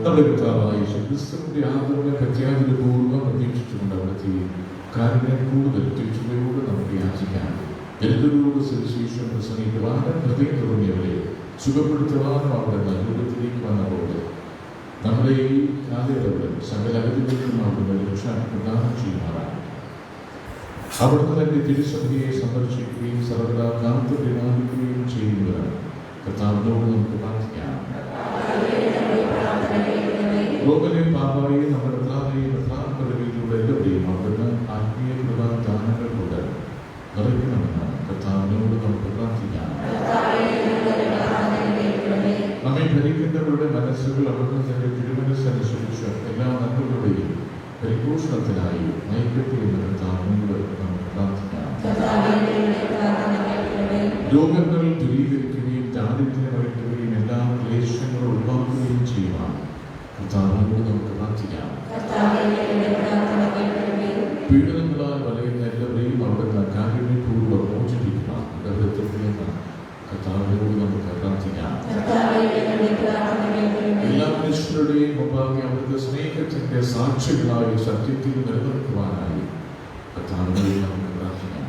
നമ്മുടെ കർത്താവായ യേശുക്രിസ്തുവിന്റെ ആദരവ് പ്രത്യാദരപൂർവ്വം പ്രതീക്ഷിച്ചുകൊണ്ട് അവിടുത്തെ കാരുണ്യം കൂടുതൽ തിരിച്ചുവയോട് നമുക്ക് യാചിക്കാം. ദരിദ്രരോട് സുവിശേഷം പ്രസംഗിക്കുവാനും ഹൃദയം തുടങ്ങിയവരെ സുഖപ്പെടുത്തുവാനും അവിടെ നല്ലൂപത്തിലേക്ക് വന്നപ്പോൾ നമ്മുടെ ഈ കാലയളവിൽ സകല അഗതികൾക്കും അവിടുന്ന് രക്ഷ പ്രദാനം ചെയ്യുമാറാണ്. അവിടുന്ന് തന്റെ തിരുസഭയെ സന്ദർശിക്കുകയും സർവ്വതാ കാത്തു പരിപാലിക്കുകയും ചെയ്യുന്നവരാണ്. കർത്താവിനോട് നമുക്ക് പ്രാർത്ഥിക്കാം. ലോകലെ പാപായി നമ്മുടെ പ്രധാനപരവിലൂടെ എല്ലാവരെയും അവിടുന്ന് ആത്മീയ പ്രധാനദാനങ്ങൾ കൊണ്ട് നിറയ്ക്കണമെന്ന് കർത്താവിനോട് നമുക്ക് പ്രാർത്ഥിക്കാം. നമ്മെ ഭരിക്കുന്നവരുടെ മനസ്സുകൾ അവിടുന്ന് തന്റെ തിരുമനസ്സനുസരിച്ച് എല്ലാ നന്മകളുടെയും പരിപോഷണത്തിനായി നയിക്കട്ടെ എന്ന് കർത്താവിനോട് നമുക്ക് പ്രാർത്ഥിക്കാം. രോഗങ്ങൾ ദൂരീകരിക്കുകയും ദാരിദ്ര്യം അകറ്റുകയും എല്ലാ ക്ലേശങ്ങളും ഒഴിവാക്കുകയും ചെയ്യുവാൻ കർത്താവിനോട് നമുക്ക് പ്രാർത്ഥിക്കാം. പീഡനങ്ങളാൽ വലയുന്ന എല്ലാവരെയും അവിടുന്ന് കാരുണ്യപൂർവ്വം മോചിപ്പിക്കുവാൻ ഇടപെടുത്തുകയെന്ന് കർത്താവിനോട് നമുക്ക് പ്രാർത്ഥിക്കാം. എല്ലാ മനുഷ്യരുടെയും മുമ്പാകെ അവിടുത്തെ സ്നേഹത്തിന്റെ സാക്ഷികളായി സത്യത്തിൽ നിലനിർത്തുവാനായി കർത്താവിനോട് നമുക്ക് പ്രാർത്ഥിക്കാം.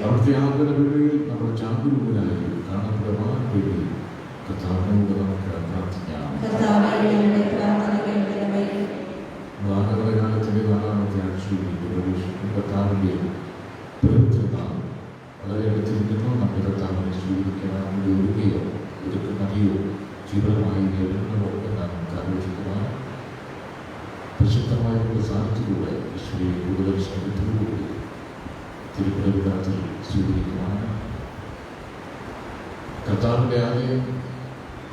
അവിടുത്തെ ആദരവുകളിൽ നമ്മൾ ജാഗരൂകരായി കാണപ്പെടുവാൻ വേണ്ടി കർത്താവിനോട് നമുക്ക് പ്രാർത്ഥിക്കാം. കാലത്തിന്റെ 4-ാമത്തെ ആഴ്ചയിലേക്ക് പ്രവേശിക്കും. കർത്താവിന്റെ പ്രവൃത്തിനാൾ വളരെ അടുത്തിരിക്കുന്നു. നമ്മുടെ കർത്താവിനെ സ്വീകരിക്കാൻ ഒരുങ്ങുകയോ ഒരുക്കുന്നറിയോ തീവ്രമായി നേരിടുന്നതോ എന്ന് നമുക്ക് ആലോചിക്കുവാൻ പ്രശസ്തമായ ഒരു സാഹിത്യത്തിലൂടെ ഈശ്വരയെ കൂടുതൽ സ്നേഹത്തോടുകൂടി തിരുപ്രവിധാത്തിൽ സ്വീകരിക്കുവാൻ കർത്താവിന്റെ ആലയം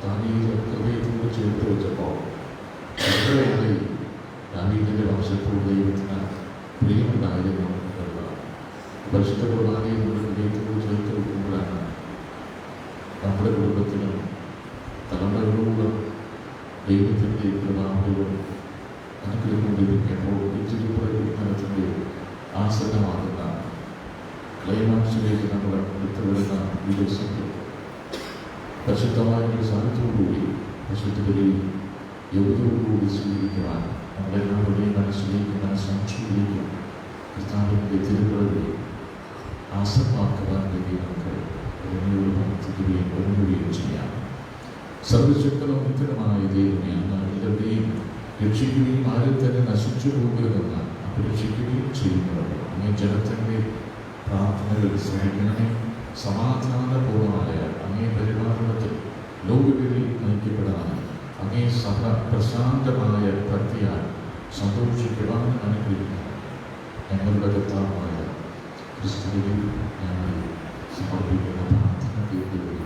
ദാവീദ് ഹൃദയത്തോട് ചേർത്ത് വെച്ചപ്പോൾ എത്രയായി ദാവീദിന്റെ വംശത്തോട് ദൈവത്തിന് പ്രിയമുണ്ടായിരുന്നു എന്നുള്ള പരിശുദ്ധ കുർബാനയെ നമ്മുടെ ഹൃദയത്തോട് ചേർത്ത് വെക്കുമ്പോഴാണ് നമ്മുടെ കുടുംബത്തിനും തലമുറകളോടും ദൈവത്തിൻ്റെ പ്രഭാവങ്ങളും അനുഗ്രഹം ലഭിക്കുമ്പോൾ തിരുപ്പുറത്തിന്റെ ആസന്നമാകുന്ന ക്ലൈമാക്സിലേക്ക് നമ്മൾ എടുത്തുവരുന്ന ഈ ദിവസത്തിൽ പരിശുദ്ധമായ ഒരു സാഹചര്യത്തോടുകൂടി പരിശുദ്ധതയിൽ യോഗ്യതയോടുകൂടി സ്വീകരിക്കുവാൻ നമ്മളെല്ലാവരുടെയും മനസ്സിലേക്കും മനസ്സാക്ഷിയിലേക്കും കർത്താവിൻ്റെ തിരുപ്പുറവിൽ ആസന്നമാക്കുവാൻ വേണ്ടി നമുക്ക് ഒരുമയോട് പ്രവർത്തിക്കുകയും ഒരുങ്ങുകയും ചെയ്യാം. സർവശക്തനും നിത്യനുമായ ദൈവമേ, അങ്ങ് എല്ലാവരെയും രക്ഷിക്കുകയും ആരും തന്നെ നശിച്ചു പോകരുതെന്ന് അപേക്ഷിക്കുകയും ചെയ്യുന്നത് അങ്ങേ ജനത്തിൻ്റെ പ്രാർത്ഥനകൾ സ്നേഹിക്കണമേ. സമാധാനപൂർവമായ അങ്ങേ പരിപാലനത്തിൽ ലോകങ്ങളിൽ നയിക്കപ്പെടാനും അങ്ങേ സഭ പ്രശാന്തമായ ഭക്തിയാൽ സന്തോഷിക്കുവാൻ അനുഗ്രഹിക്കണം. ഞങ്ങളുടെ കർത്താവായ ക്രിസ്തുവിൽ ഞങ്ങൾ സമർപ്പിക്കുന്ന പ്രാർത്ഥന കേൾക്കുകയും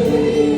Amen.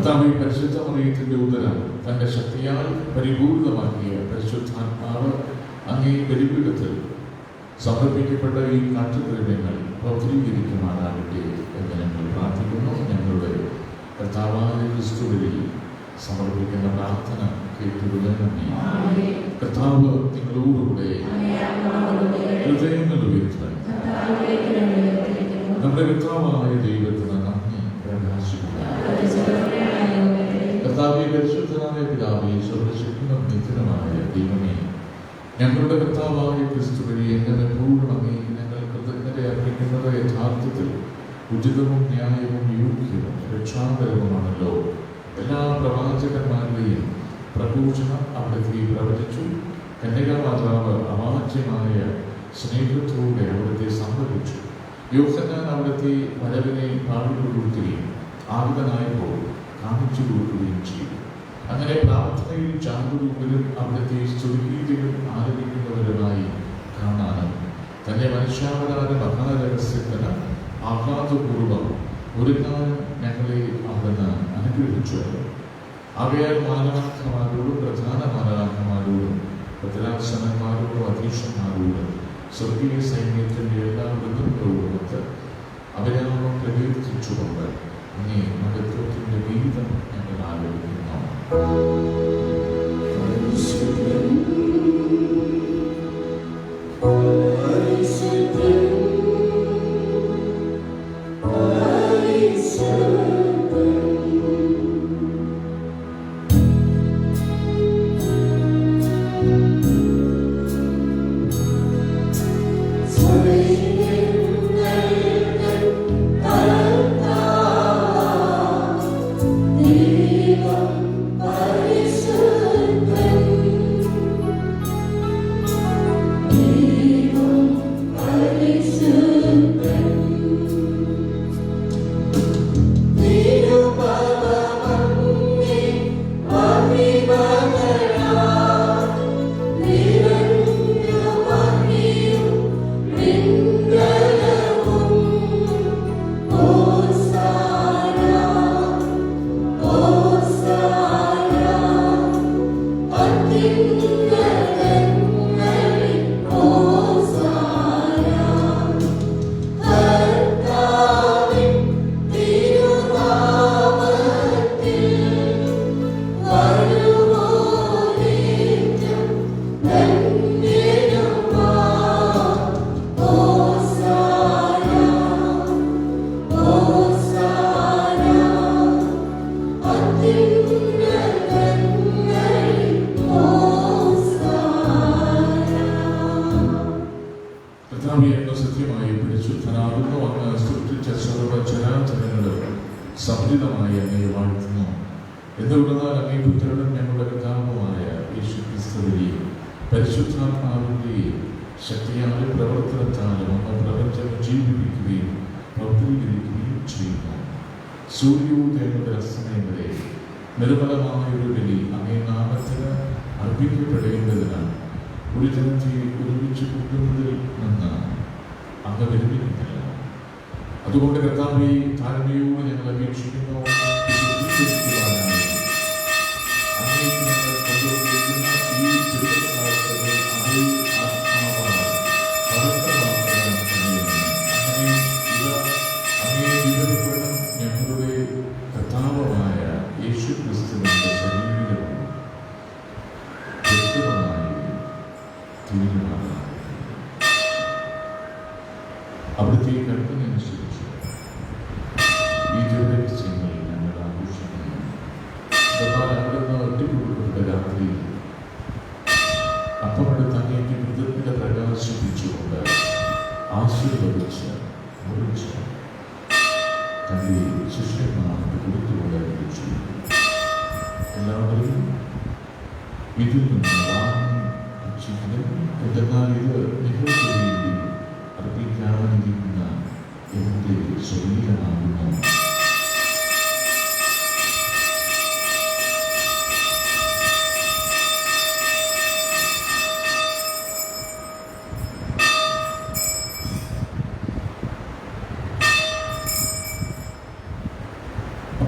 കർത്താവേ, പരിശുദ്ധ മറിയത്തിന്റെ ഉദരം തന്റെ ശക്തിയാൽ പരിപൂർണമാക്കിയ പരിശുദ്ധാത്മാവ് അങ്ങേ ബലിപീഠത്തിൽ സമർപ്പിക്കപ്പെട്ട ഈ കാട്ടുദ്രവ്യങ്ങൾ പൗത്രീകരിക്കുമാറാകട്ടെ എന്ന് ഞങ്ങൾ പ്രാർത്ഥിക്കുന്നു. ഞങ്ങളുടെ കർത്താവായ ക്രിസ്തുവിൽ സമർപ്പിക്കുന്ന പ്രാർത്ഥന കേട്ടുകൊള്ളണമേ. കർത്താവ് നിങ്ങളോടുകൂടെ ഹൃദയങ്ങൾ ഉയർത്താൻ നമ്മുടെ കർത്താവായ ദൈവത്തിന് നന്ദി പ്രകാശിക്കുക. കർത്താവേ, പരിശുദ്ധനായ പിതാവേ, സർവ്വശക്തനും നിത്യനുമായ ദൈവമേ, ഞങ്ങളുടെ കർത്താവായ ക്രിസ്തുവിനെ എങ്ങനെ പൂർണ്ണമേ ഞങ്ങൾ കൃതജ്ഞത അർപ്പിക്കുന്നത് യഥാർത്ഥത്തിൽ ഉചിതവും ന്യായവും യോഗ്യവും രക്ഷാകരവുമാണല്ലോ. എല്ലാ പ്രവാചകന്മാരുടെയും പ്രബോധനം അവിടുത്തെ പ്രവചിച്ചു. കന്യകാമാതാവ് അവാച്യമായ സ്നേഹത്തോടെ അവിടുത്തെ സംഭവിച്ചു. യോഹന്നാൻ അവിടുത്തെ വരവിനെ പാടിക്കൊടുക്കുകയും ആഗതനായപ്പോൾ കാണിച്ചു കൊടുക്കുകയും ചെയ്തു. അങ്ങനെ പ്രാർത്ഥനയിൽ ജാഗരൂകരും അവിടുത്തെ സ്തുതിഗീതികൾ ആരംഭിക്കുന്നവരുമായി കാണാനും തന്റെ മനുഷ്യാവതാര മഹാരഹസ്യത്തിന് ആഹ്ലാദപൂർവ്വം ഒരുക്കാനും ഞങ്ങളെ അവിടുന്ന് അനുഗ്രഹിച്ചു. അവയാൽ മാനവാക്കന്മാരോടും പ്രധാന മാനവാക്കന്മാരോടും ഭദ്രാസനന്മാരോടും അധീശന്മാരോടും സ്വർഗീയ സൈന്യത്തിന്റെ എല്ലാ വൃന്ദങ്ങളോടുമൊത്ത് അവയാളം പ്രകീർത്തിച്ചുകൊണ്ട് അങ്ങേ മഹത്വത്തിന്റെ ഗീതം ഞങ്ങൾ ആലോചിക്കുന്നു. സത്യമായി പരിശുദ്ധനാകുന്നു. അങ്ങ് സൃഷ്ടിച്ച സർവ്വചരാചരങ്ങളും സമ്മിലിതമായി അങ്ങയെ വാഴ്ത്തുന്നു. എന്തുകൊണ്ടെന്നാൽ അങ്ങേ പുത്രനും ഞങ്ങളുടെ കർത്താവുമായ യേശു ക്രിസ്തുവിനെ പരിശുദ്ധാത്മാവിൻ്റെയും ശക്തിയായ പ്രവർത്തനത്താലും അങ്ങ് പ്രപഞ്ചം ജീവിപ്പിക്കുകയും പ്രവർത്തീകരിക്കുകയും ചെയ്യുന്നു. സൂര്യോദയങ്ങളുടെ അസ്തമയം വരെ നിർമ്മലമായ ഒരു ബലി അങ്ങേ നാമത്തിന് അർപ്പിക്കപ്പെടേണ്ടതിന് ഒരു ജനത്തെ ഒരുമിച്ച് കൂട്ടുന്നതിൽ നിന്ന് അങ്ങ് വിരമിക്കുന്നില്ല. അതുകൊണ്ട് കർത്താവേ, താഴ്മയോട് ഞങ്ങൾ അപേക്ഷിക്കുന്നു. ഞങ്ങളുടെ കർത്താവായ യേശു ക്രിസ്തുവിന്റെ ശരീരവും വ്യക്തമായി തീരുമാനം അവിടുത്തെ കൽപ്പനയനുസരിച്ച് ഈ ദിവസങ്ങൾ ഞങ്ങൾ ആഘോഷിക്കുന്നു. എന്നാൽ അവിടുന്ന് ഒറ്റപ്പെടുത്ത രാത്രി അപ്പമെടുത്ത് അങ്ങേക്ക് കൃതജ്ഞത പ്രകാശിപ്പിച്ചുകൊണ്ട് ആശീർവദിച്ച് മുറിച്ച് തന്റെ ശിഷ്യന്മാർക്ക് കൊടുത്തുകൊണ്ട് അറിയിച്ചു, എല്ലാവരും ഇതിൽ നിന്ന് വാങ്ങി ഭക്ഷിക്കണം. എന്തെന്നാൽ ഇത് നിങ്ങൾക്ക് വേണ്ടി അർപ്പിക്കാനിരിക്കുന്ന എന്റെ ശരീരമാകുന്നു.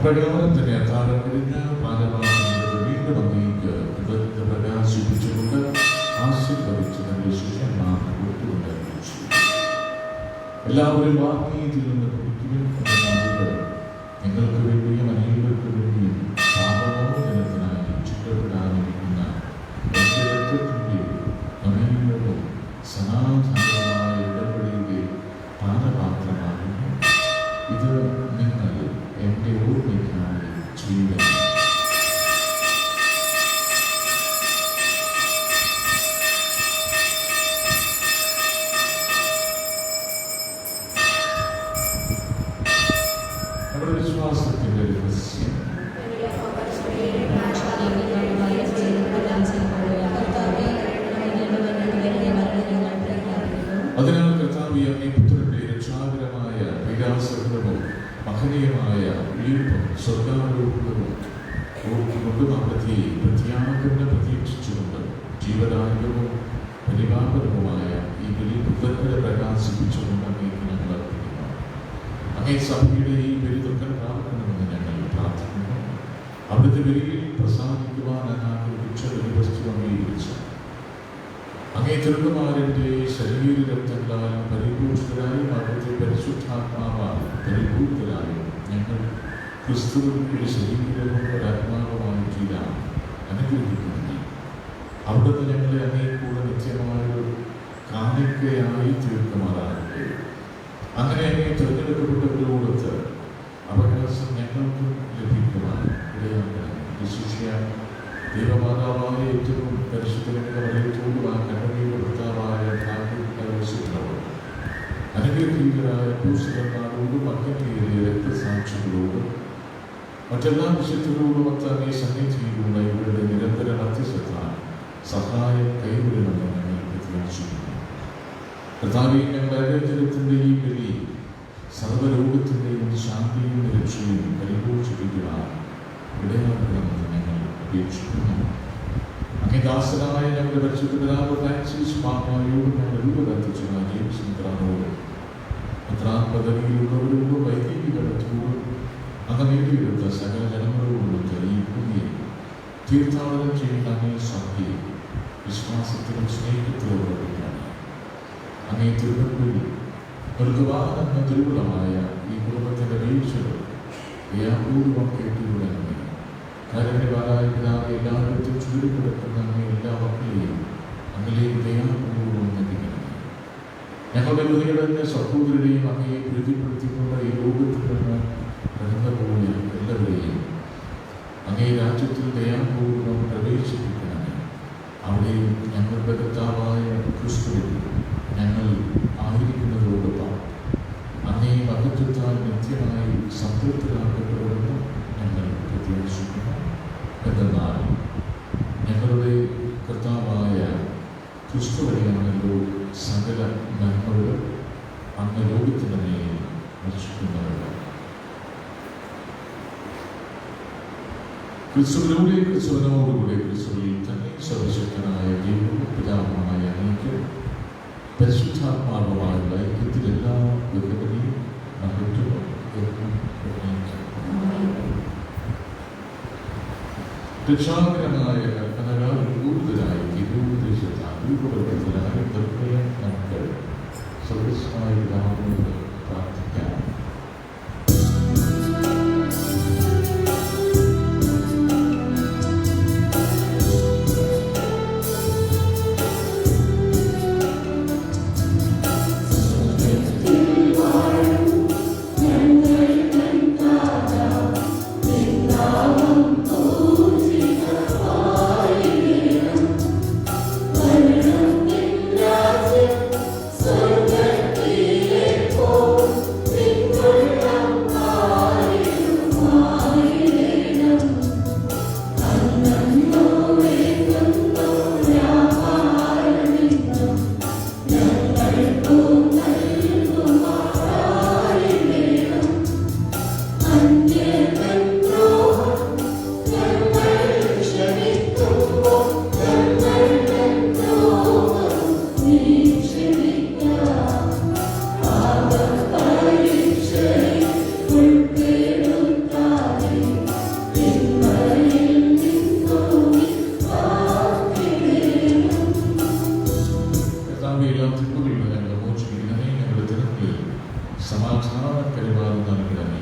അപ്രകാരം തന്നെ അത്താഴം കഴിഞ്ഞ് പാനപാത്രം വീണ്ടും അങ്ങേക്ക് കൃതജ്ഞത പ്രകാശിപ്പിച്ചുകൊണ്ട് ആശീർവദിച്ച് തന്റെ ശിഷ്യന്മാർക്ക് കൊടുത്തുകൊണ്ട് അറിയിച്ചു. എല്ലാവരും വാങ്ങി നിന്ന് കുടിക്കുകയും നിങ്ങൾക്ക് വേണ്ടിയും അനേകർക്ക് വേണ്ടിയും പാപമോചനത്തിനായി ചുറ്റപ്പെടാനിരിക്കുന്ന എന്റെ രക്തത്തിന്റെ അനേകവും സനാതനമായ ഇടപെടലിന്റെ പാനപാത്രമാകുന്നു. ഇത് നിങ്ങൾ എന്റെ ഓർമ്മയ്ക്കായി ചെയ്യുക. നമ്മുടെ വിശ്വാസത്തിന്റെ രഹസ്യം അതിനാൽ കർത്താവേ, അങ്ങേ പുത്രന്റെ രക്ഷാകരമായ വികാസകരവും മഹനീയമായ ഉയർപ്പും സ്വർഗാരോപണവും ഓർത്തുകൊണ്ടും അവിടുത്തെ പ്രത്യാഗമന പ്രതീക്ഷിച്ചുകൊണ്ട് ജീവദായകവും പരിപാലനവുമായ ഈ ബലി കൃതജ്ഞത പ്രകാശിപ്പിച്ചുകൊണ്ട് അങ്ങേക്ക് ഞങ്ങൾ അർപ്പിക്കുന്നു. അങ്ങേ സഭയുടെ ഈ ബലി ദുഃഖം പ്രാപിക്കണമെന്ന് ഞങ്ങൾ പ്രാർത്ഥിക്കുന്നു. അവിടുത്തെ ബലിയിൽ പ്രസാദിക്കുവാൻ ആഗ്രഹിച്ച ഒരു വസ്തു അംഗീകരിച്ചു അങ്ങേ തിരുക്കുമാരന്റെ ശരീര രക്തങ്ങളാൽ പരിപൂഷിതരായും അവിടുത്തെ പരിശുദ്ധാത്മാവാൽ പരിപൂർത്തരായും ഞങ്ങൾ ക്രിസ്തുവിന്റെ ശരീരവും ഒരാത്മാവുമായി ചെയ്യാൻ അനുഗ്രഹിക്കുന്നു. അവിടുന്ന് ഞങ്ങളെ അങ്ങേക്കൂടെ നിത്യമായൊരു കാണിക്കയായി തീർക്കുമാറാകട്ടെ. അങ്ങനെ അങ്ങേ തിരഞ്ഞെടുക്കപ്പെട്ടവരോടൊത്ത് അവകാശം ഞങ്ങൾക്കും ലഭിക്കുവാൻ ഇടയാക്കണം. വിശിഷ്യ ദൈവമാതാവായ ഏറ്റവും പരിശുദ്ധത്തോടുവാൻ കണ്ണുനീരുടെ ഭർത്താവായ ഭാഗ്യവും അനുഗ്രഹീതരായ പൂസകന്മാരോടും അഗ്നിയേറിയ രക്തസാക്ഷികളോടും മറ്റെല്ലാ വിശുദ്ധരോടും അങ്ങേ സന്നിധിയിലുള്ള ഇവരുടെ നിരന്തര മധ്യസ്ഥ സഹായം കൈവിടണമെന്ന് ഞങ്ങൾ പ്രത്യാശിക്കുന്നു. കർത്താവേ, ഞങ്ങളുടെ അനുഗ്രഹത്തിന്റെ ഈ ബലി സർവ്വലോകത്തിന്റെയും ശാന്തിയും രക്ഷയും പരിപോഷിപ്പിക്കുവാൻ ഇടയാക്കണമെന്ന് ഞങ്ങൾ അപേക്ഷിക്കുന്നു. അങ്ങേ ദാസനായ ഞങ്ങളുടെ പരിശുദ്ധ പിതാവ് ഫ്രാൻസിസ് പാപ്പായോടും ഞങ്ങളുടെ രൂപകൽപ്പിച്ച ജെയിംസ് മെത്രാനോടും മെത്രാൻ പദവിയിലുള്ളവരോടും വൈദിക ബന്ധത്തോടും അങ്ങ് നേടിയെടുത്ത സകല ജനങ്ങളോടും ഈ ഭൂമിയെ തീർത്ഥാടനം ചെയ്യുന്ന അങ്ങേ സഭയെ വിശ്വാസത്തിലും സ്നേഹത്തിലും ഉറപ്പിക്കുകയാണ്. അങ്ങേ തിരുവനന്തപുരം മൃഗവാഹന തിരുവുളമായ ഈ കുടുംബത്തിന്റെ വീഴ്ചകൾ ദയാപൂർവം കേട്ടുകൊള്ളണമേ. കാരുണ്യവാനായ പിതാവേ, എല്ലായിടത്തും ചുരുക്കിടക്കുന്ന അങ്ങേ എല്ലാ മക്കളെയും അങ്ങയിലേക്ക് ദയാപൂർവം നൽകണമേ. ഞങ്ങളുടെ ഹൃദയങ്ങളുടെ സഹോദരരെയും അങ്ങയെ പ്രീതിപ്പെടുത്തിക്കൊണ്ട് ഈ ലോകത്തിൽ നിന്ന് കടന്നുപോയ എല്ലാവരെയും അങ്ങേ രാജ്യത്തിൽ ദയാപൂർവം പ്രവേശിപ്പിക്കണമേ. അവിടെയും ഞങ്ങളുടെ കർത്താവായ ക്രിസ്തുവിൽ ഞങ്ങൾ ആയിരിക്കുന്നതോടൊപ്പം അങ്ങേ മഹത്വത്താൽ നിത്യമായി സംതൃപ്തരാക്കപ്പെടുമെന്ന് ഞങ്ങൾ പ്രത്യാശിക്കുന്നു. എന്തെന്നാൽ ഞങ്ങളുടെ കർത്താവായ ക്രിസ്തു വഴിയാണല്ലോ സകല നന്മകളും അങ്ങ് ലോകത്തിന് മേൽ വർഷിക്കുന്നവர்கள். ക്രിസ്തുവിലൂടെ ക്രിസ്തുവിനോടുകൂടെ ക്രിസ്തുവിൽ തന്നെ സർവശക്തനായ ദൈവവും പിതാവുമായ അങ്ങേക്ക് പരിശുദ്ധാത്മാവുമായുള്ള ഐക്യത്തിൽ എല്ലാ ബഹുമതിയും മഹത്വവും രക്ഷാകരമായ കൽപ്പനകൾ കൂടുതലായി തിരുവുദ്ദേശത്താൽ രൂപപ്പെടുത്തലായി നിർഭയം നമുക്ക് സ്വതസ്സായി രാമോട് പ്രാർത്ഥിക്കാം. ഞങ്ങൾ കൈമാറുന്ന നൽകണമേ.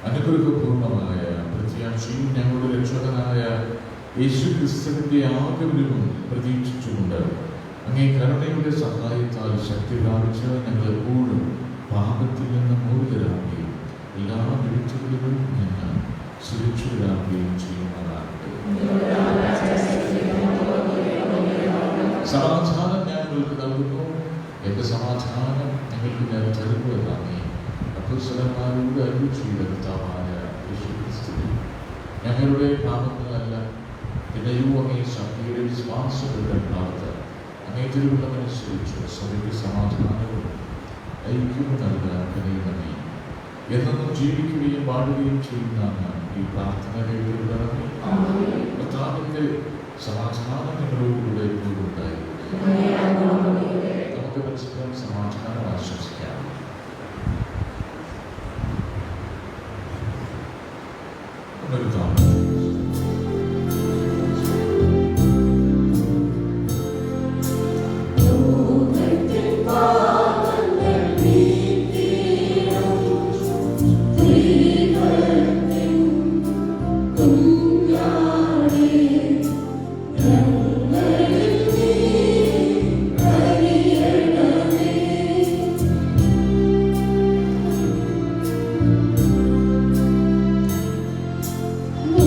അനുഗ്രഹപൂർണമായ പ്രത്യാശയും ഞങ്ങളുടെ രക്ഷകനായ യേശു ക്രിസ്തുവിന്റെ ആഗമനവും പ്രതീക്ഷിച്ചുകൊണ്ട് അങ്ങേ കരുണയുടെ സഹായത്താൽ ശക്തി പ്രാപിച്ച് ഞങ്ങൾ എപ്പോഴും പാപത്തിൽ നിന്ന് മോചിതരാകുകയും എല്ലാ വീഴ്ചകളിലും നിന്ന് സുരക്ഷിതരാകുകയും ചെയ്യുന്നതാകട്ടെ. സമാധാനം ഞങ്ങൾക്ക് നൽകുന്നു, എന്റെ സമാധാനം ഞങ്ങൾക്ക് ഞാൻ തരുന്നു എന്നാണ് അപ്പോസ്തലന്മാരോട് അരുളി ചെയ്ത കർത്താവായ യേശു ക്രിസ്തുവിൽ ഞങ്ങളുടെ പാപങ്ങളല്ല പിന്നെയും അങ്ങേ സഭയുടെ വിശ്വാസങ്ങളുടെ പ്രാർത്ഥന അങ്ങേ തിരുവുള്ളമനുസരിച്ച് സഭയ്ക്ക് സമാധാനവും ഐക്യവും നൽകാൻ കഴിയണമേ. എന്നും ജീവിക്കുകയും വാഴുകയും ചെയ്യുന്ന ഈ പ്രാർത്ഥന കേൾക്കുന്നവരെ കർത്താവിന്റെ സമാധാനം നിങ്ങളോടുകൂടെ എപ്പോഴും ഉണ്ടായിരിക്കും. നമുക്ക് പരസ്പരം സമാധാനം ആശംസിക്കാം. ും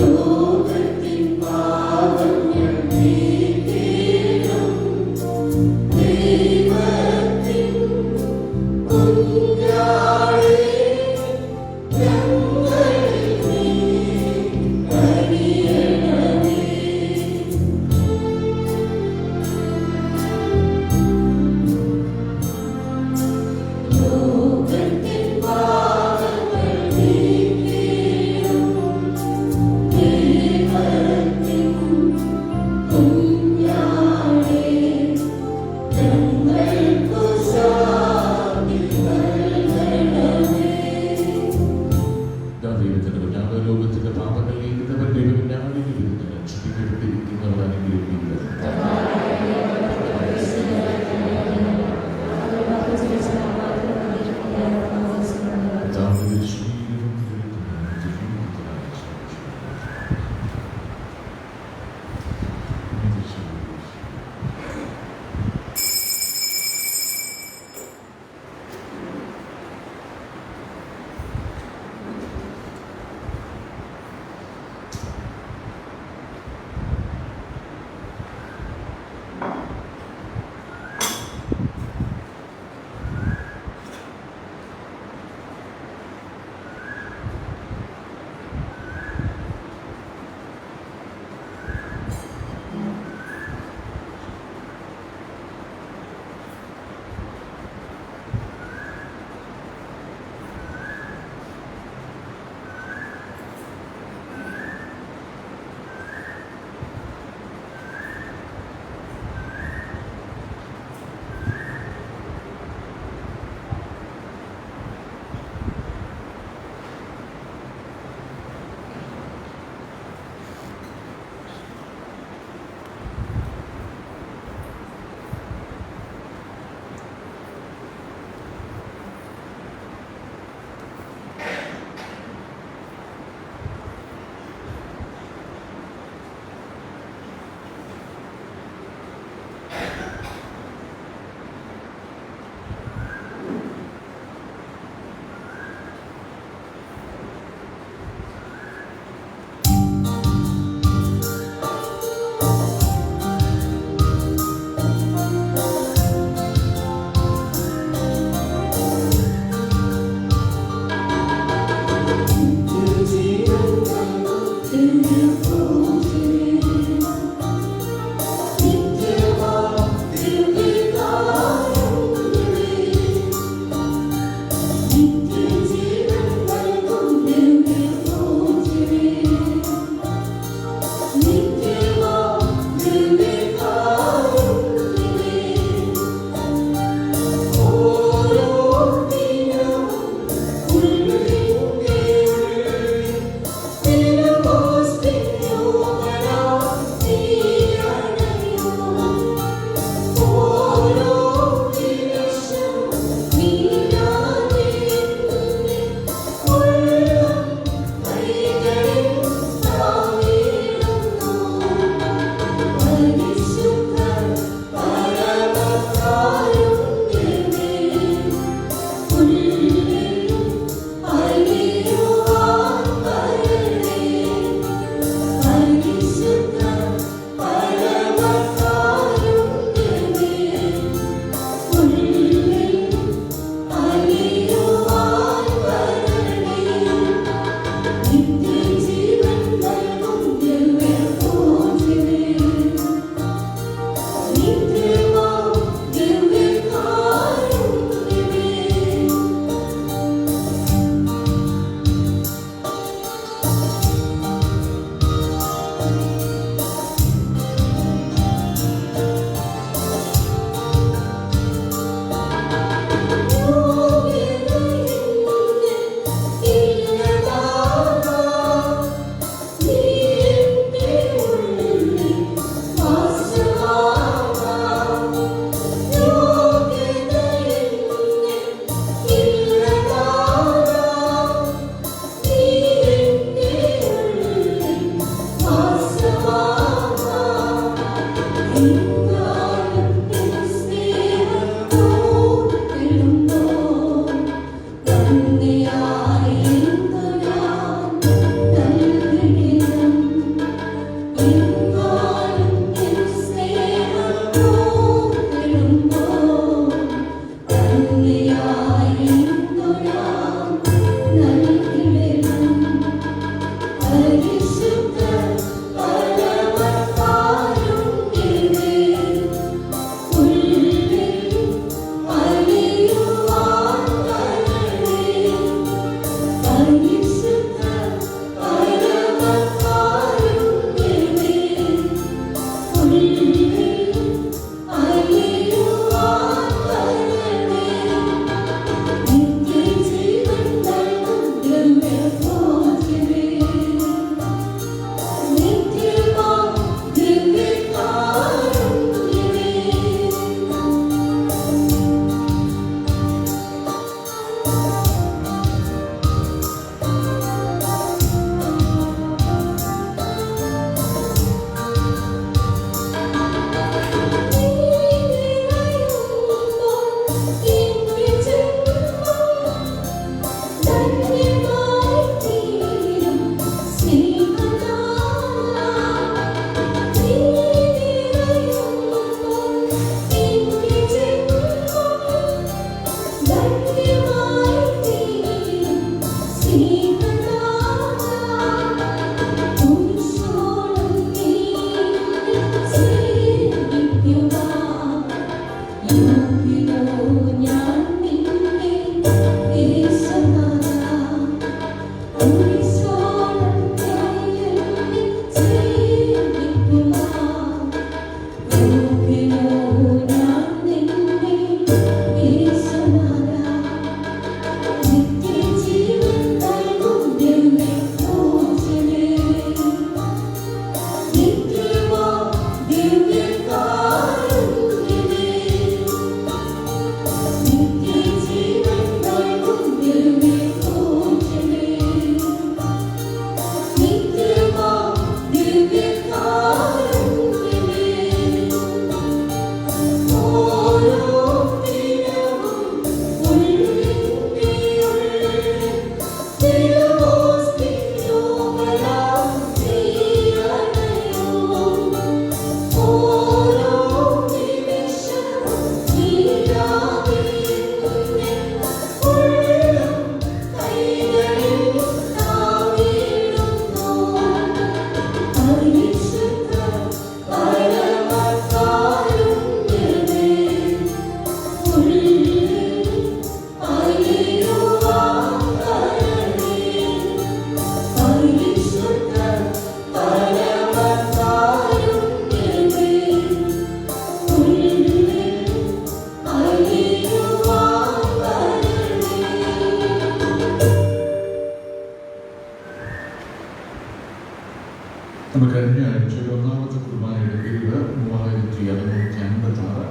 നമ്മൾ കഴിഞ്ഞ ആഴ്ച ഒന്നാമത്തെ കുർബാനയുടെ 3656,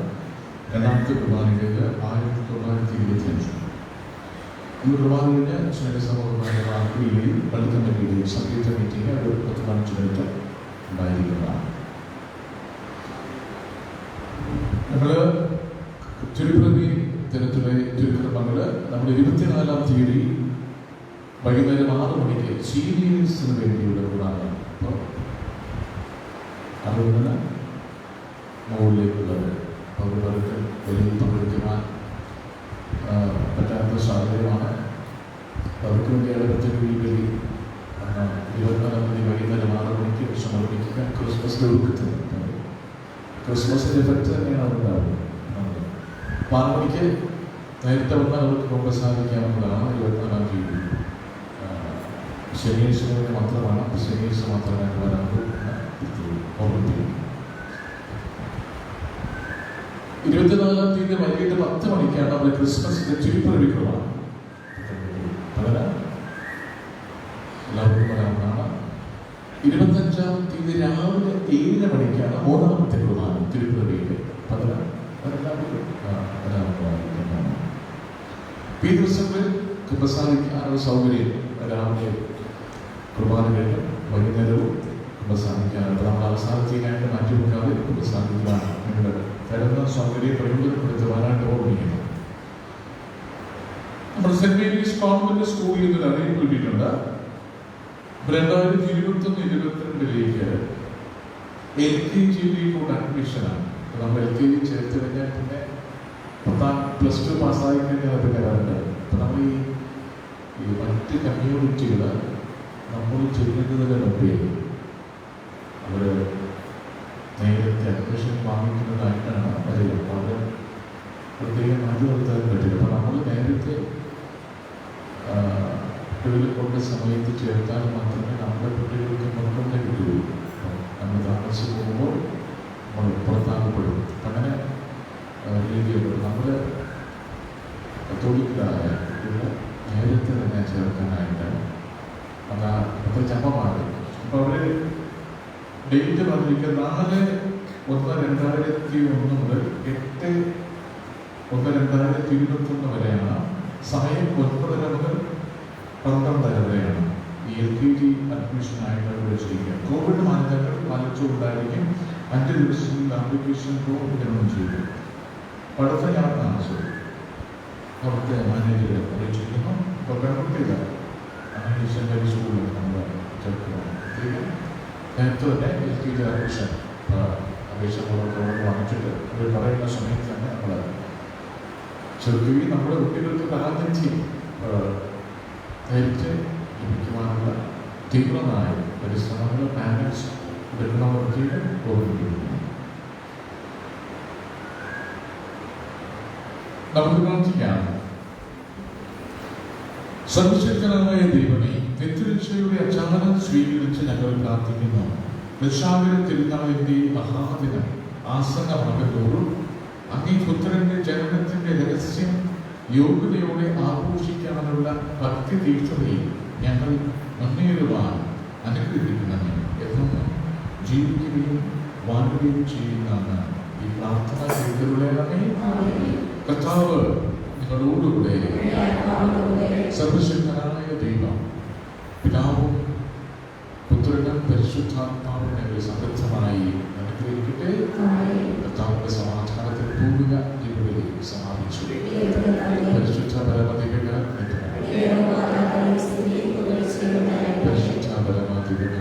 രണ്ടാമത്തെ കുർബാനയുടെ 1925. നമ്മൾ കുർബാന കഴിഞ്ഞ് സ്നേഹസമൂഹമായ ആക്രിയയിൽ പള്ളി കമ്മിറ്റിയിൽ സംഗീത മീറ്റിംഗ് ഒരു 10-15 മിനിറ്റ് ഉണ്ടായിരിക്കുന്നതാണ്. നമ്മൾ തിരുപ്പതി ദിനത്തിലെ തിരുക്കർമ്മങ്ങൾ നമ്മൾ 24-ാം തീയതി വൈകുന്നേരം 6 മണിക്ക് സീനിയേഴ്സിന് വേണ്ടിയുള്ള കുർബാന. അപ്പോൾ അതുകൊണ്ട് മുകളിലേക്കുള്ളത് പൗരവർക്ക് വലിയ പങ്കെടുക്കുവാൻ പറ്റാത്ത സാഹചര്യമാണ്. അവർക്ക് വേണ്ടി എളുപ്പത്തിന് വേണ്ടി 24-ാം തീയതി വൈകുന്നേരം 6 മണിക്ക് സമർപ്പിക്കുക. ക്രിസ്മസിൻ്റെ ഒരുക്കത്തിന് ക്രിസ്മസിൻ്റെ എഫക്റ്റ് തന്നെയാണ് അതുണ്ടാവുന്നത്. 6 മണിക്ക് നേരത്തെ വന്നാൽ അവർക്ക് മുമ്പ് സാധിക്കാവുന്നതാണ്. 24-ാം തീയതി ശനിയാഴ്ച മാത്രമാണ്, ശനിയാഴ്ച മാത്രമായിട്ട് വരാറുള്ളൂ എന്ന് ഓർമ്മിപ്പിക്കും. 24-ാം തീയതി വൈകിട്ട് 10 മണിക്കാണ് നമ്മുടെ ക്രിസ്മസിന്റെ തിരുപ്പിറവിക്കുള്ളതാണ്. വളരെ എല്ലാവർക്കും വരാവുന്നതാണ്. 25-ാം തീയതി രാവിലെ 7 മണിക്കാണ് 3ാമത്തെ കുർബാന തിരുപ്പിറവിയുടെ. വരാവുന്നതാണ്. ഈ ദിവസങ്ങളിൽ കുമ്പസാരിക്കാനുള്ള സൗകര്യം രാവിലെ കുർബാന കഴിഞ്ഞ് വൈകുന്നേരവും കുമ്പസാരിക്കാറുണ്ട്. നമ്മൾ അവസാനത്തേക്കായിട്ട് മാറ്റി വെക്കാതെ കുമ്പസാരിക്കാനാണ് നിങ്ങളുടെ തരുന്ന സൗകര്യം പ്രയോജനപ്പെടുത്തുവാനായിട്ട് ഓർമ്മിക്കുന്നത്. നമ്മൾ സെന്റ് മേരീസ് കോൺവെന്റ് സ്കൂളിൽ നിന്നൊരു അറിയിപ്പ് കിട്ടിയിട്ടുണ്ട്. 2021-22 LKG അഡ്മിഷനാണ്. നമ്മൾ LKG ചേർത്ത് കഴിഞ്ഞാൽ പിന്നെ 10+2 പാസ്സായി കഴിഞ്ഞാൽ പിന്നെ വരേണ്ടത്. അപ്പം നമ്മൾ ഈ മറ്റ് കമ്മ്യൂണിറ്റികൾ നമ്മൾ ചെയ്യുന്നതിന് മുമ്പേ അവർ നേരത്തെ അഡ്മിഷൻ വാങ്ങിക്കുന്നതായിട്ടാണ് വരിക. അപ്പോൾ അവർ പ്രത്യേകം മാറ്റി നിർത്താൻ പറ്റില്ല. അപ്പോൾ നമ്മൾ നേരത്തെ കുട്ടികളെ കൊണ്ട് സമയത്ത് ചേർത്താൽ മാത്രമേ നമ്മുടെ കുട്ടികൾക്ക് മുൻഗണന കിട്ടുകയുള്ളൂ. നമ്മൾ താമസിച്ച് പോകുമ്പോൾ നമ്മൾ പുറത്താക്കപ്പെടും. അങ്ങനെ രീതിയുണ്ട്. നമ്മൾ കത്തോലിക്കരായ കുട്ടികളെ നേരത്തെ തന്നെ ചേർക്കാനായിട്ട് അത്ര ചമ്പമാണ്. അപ്പോൾ അവർ ഡേറ്റ് പറഞ്ഞിരിക്കുക 4/1/2021 മുതൽ 8/1/2021 വരെയാണ്. സമയം 9:30 മുതൽ 12:30 വരെയാണ് ഈ LKG അഡ്മിഷനായിട്ട് അവർ വെച്ചിരിക്കുക. കോവിഡ് മാനദണ്ഡങ്ങൾ പാലിച്ചുകൊണ്ടായിരിക്കും 5 ദിവസങ്ങളിൽ ആപ്ലിക്കേഷൻ ഫോം വിതരണം ചെയ്തു. പഠിത്തം ഞാൻ കാണിച്ചത് അവിടുത്തെ മാനേജറെ അറിയിച്ചിരിക്കുന്നു. അപ്പോൾ പെൺകുട്ടിയില്ല സെൻറ്റ് സ്കൂളിൽ നമ്മൾ ചേർക്കുന്നത് നേരത്തെ തന്നെ LKG അഡ്മിഷൻ അപേക്ഷകളൊക്കെ വാങ്ങിച്ചിട്ട് അവർ പറയുന്ന സമയത്ത് തന്നെ നമ്മൾ ചേർക്കുകയും നമ്മുടെ കുട്ടികൾക്ക് പ്രാതിനിധ്യം നേരത്തെ ലഭിക്കുവാനുള്ള തീവ്രമായ പരിശ്രമങ്ങൾ പാരൻസ് എടുക്കണമെന്നൊക്കെ ഓർമ്മിപ്പിക്കുന്നു. നമുക്ക് പ്രാർത്ഥിക്കാം. സർവശക്തനായ ദൈവമേ, നിത്യരക്ഷയുടെ അച്ചാരം സ്വീകരിച്ച് ഞങ്ങൾ പ്രാർത്ഥിക്കുന്നു. രക്ഷാകര തിരുനാളിന്റെ മഹാദിനം ആസന്നമാകുന്നതോറും അങ്ങേ പുത്രന്റെ ജനനത്തിന്റെ രഹസ്യം യോഗ്യതയോടെ ആഘോഷിക്കാനുള്ള ഭക്തി തീർത്ഥതയിൽ ഞങ്ങൾ മുന്നേറുവാൻ അനുഗ്രഹിക്കണമേ എന്നും ജീവിക്കുകയും വാഴുകയും ചെയ്യുന്ന ഈ പ്രാർത്ഥന കേൾക്കണമേ. കർത്താവ് നിങ്ങളോടുകൂടെ. സർവശക്തനായ ദൈവം പിതാവും പുത്രനും പരിശുദ്ധാത്മാവും ഞങ്ങൾ സമൃദ്ധമായി അനുഗ്രഹിക്കട്ടെ. കർത്താവിന്റെ സമാധാനത്തിൽ പൂർവിക ജീവിതത്തിൽ സമാപിച്ചു. പരിശുദ്ധ പരമദിവ്യ പരിശുദ്ധ പരമദിവ്യ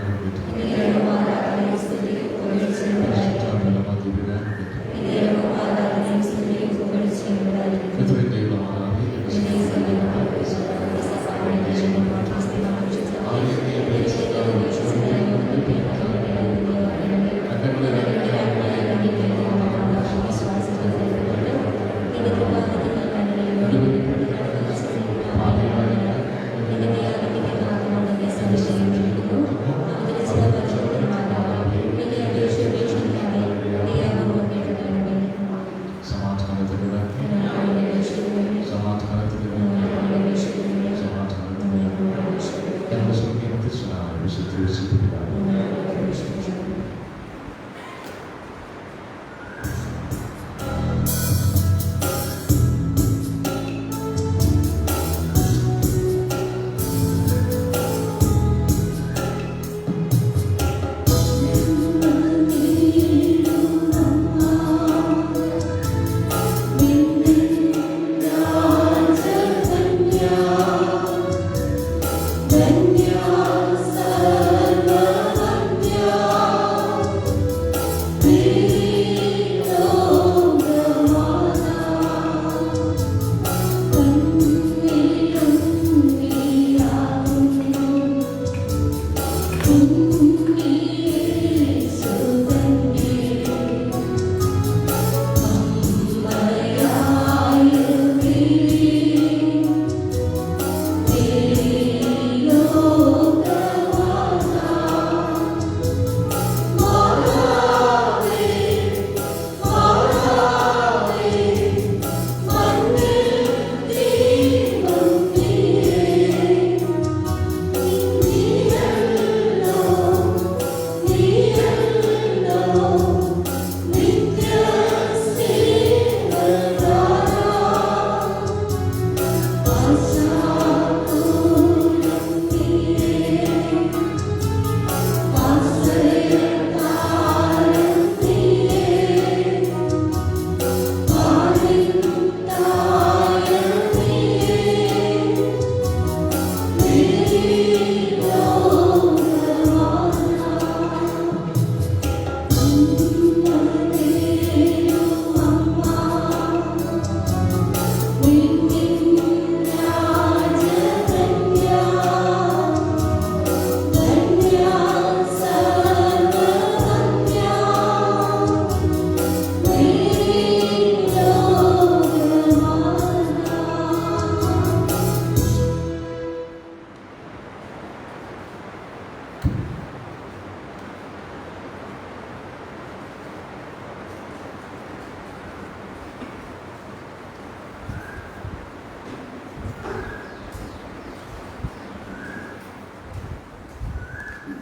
Then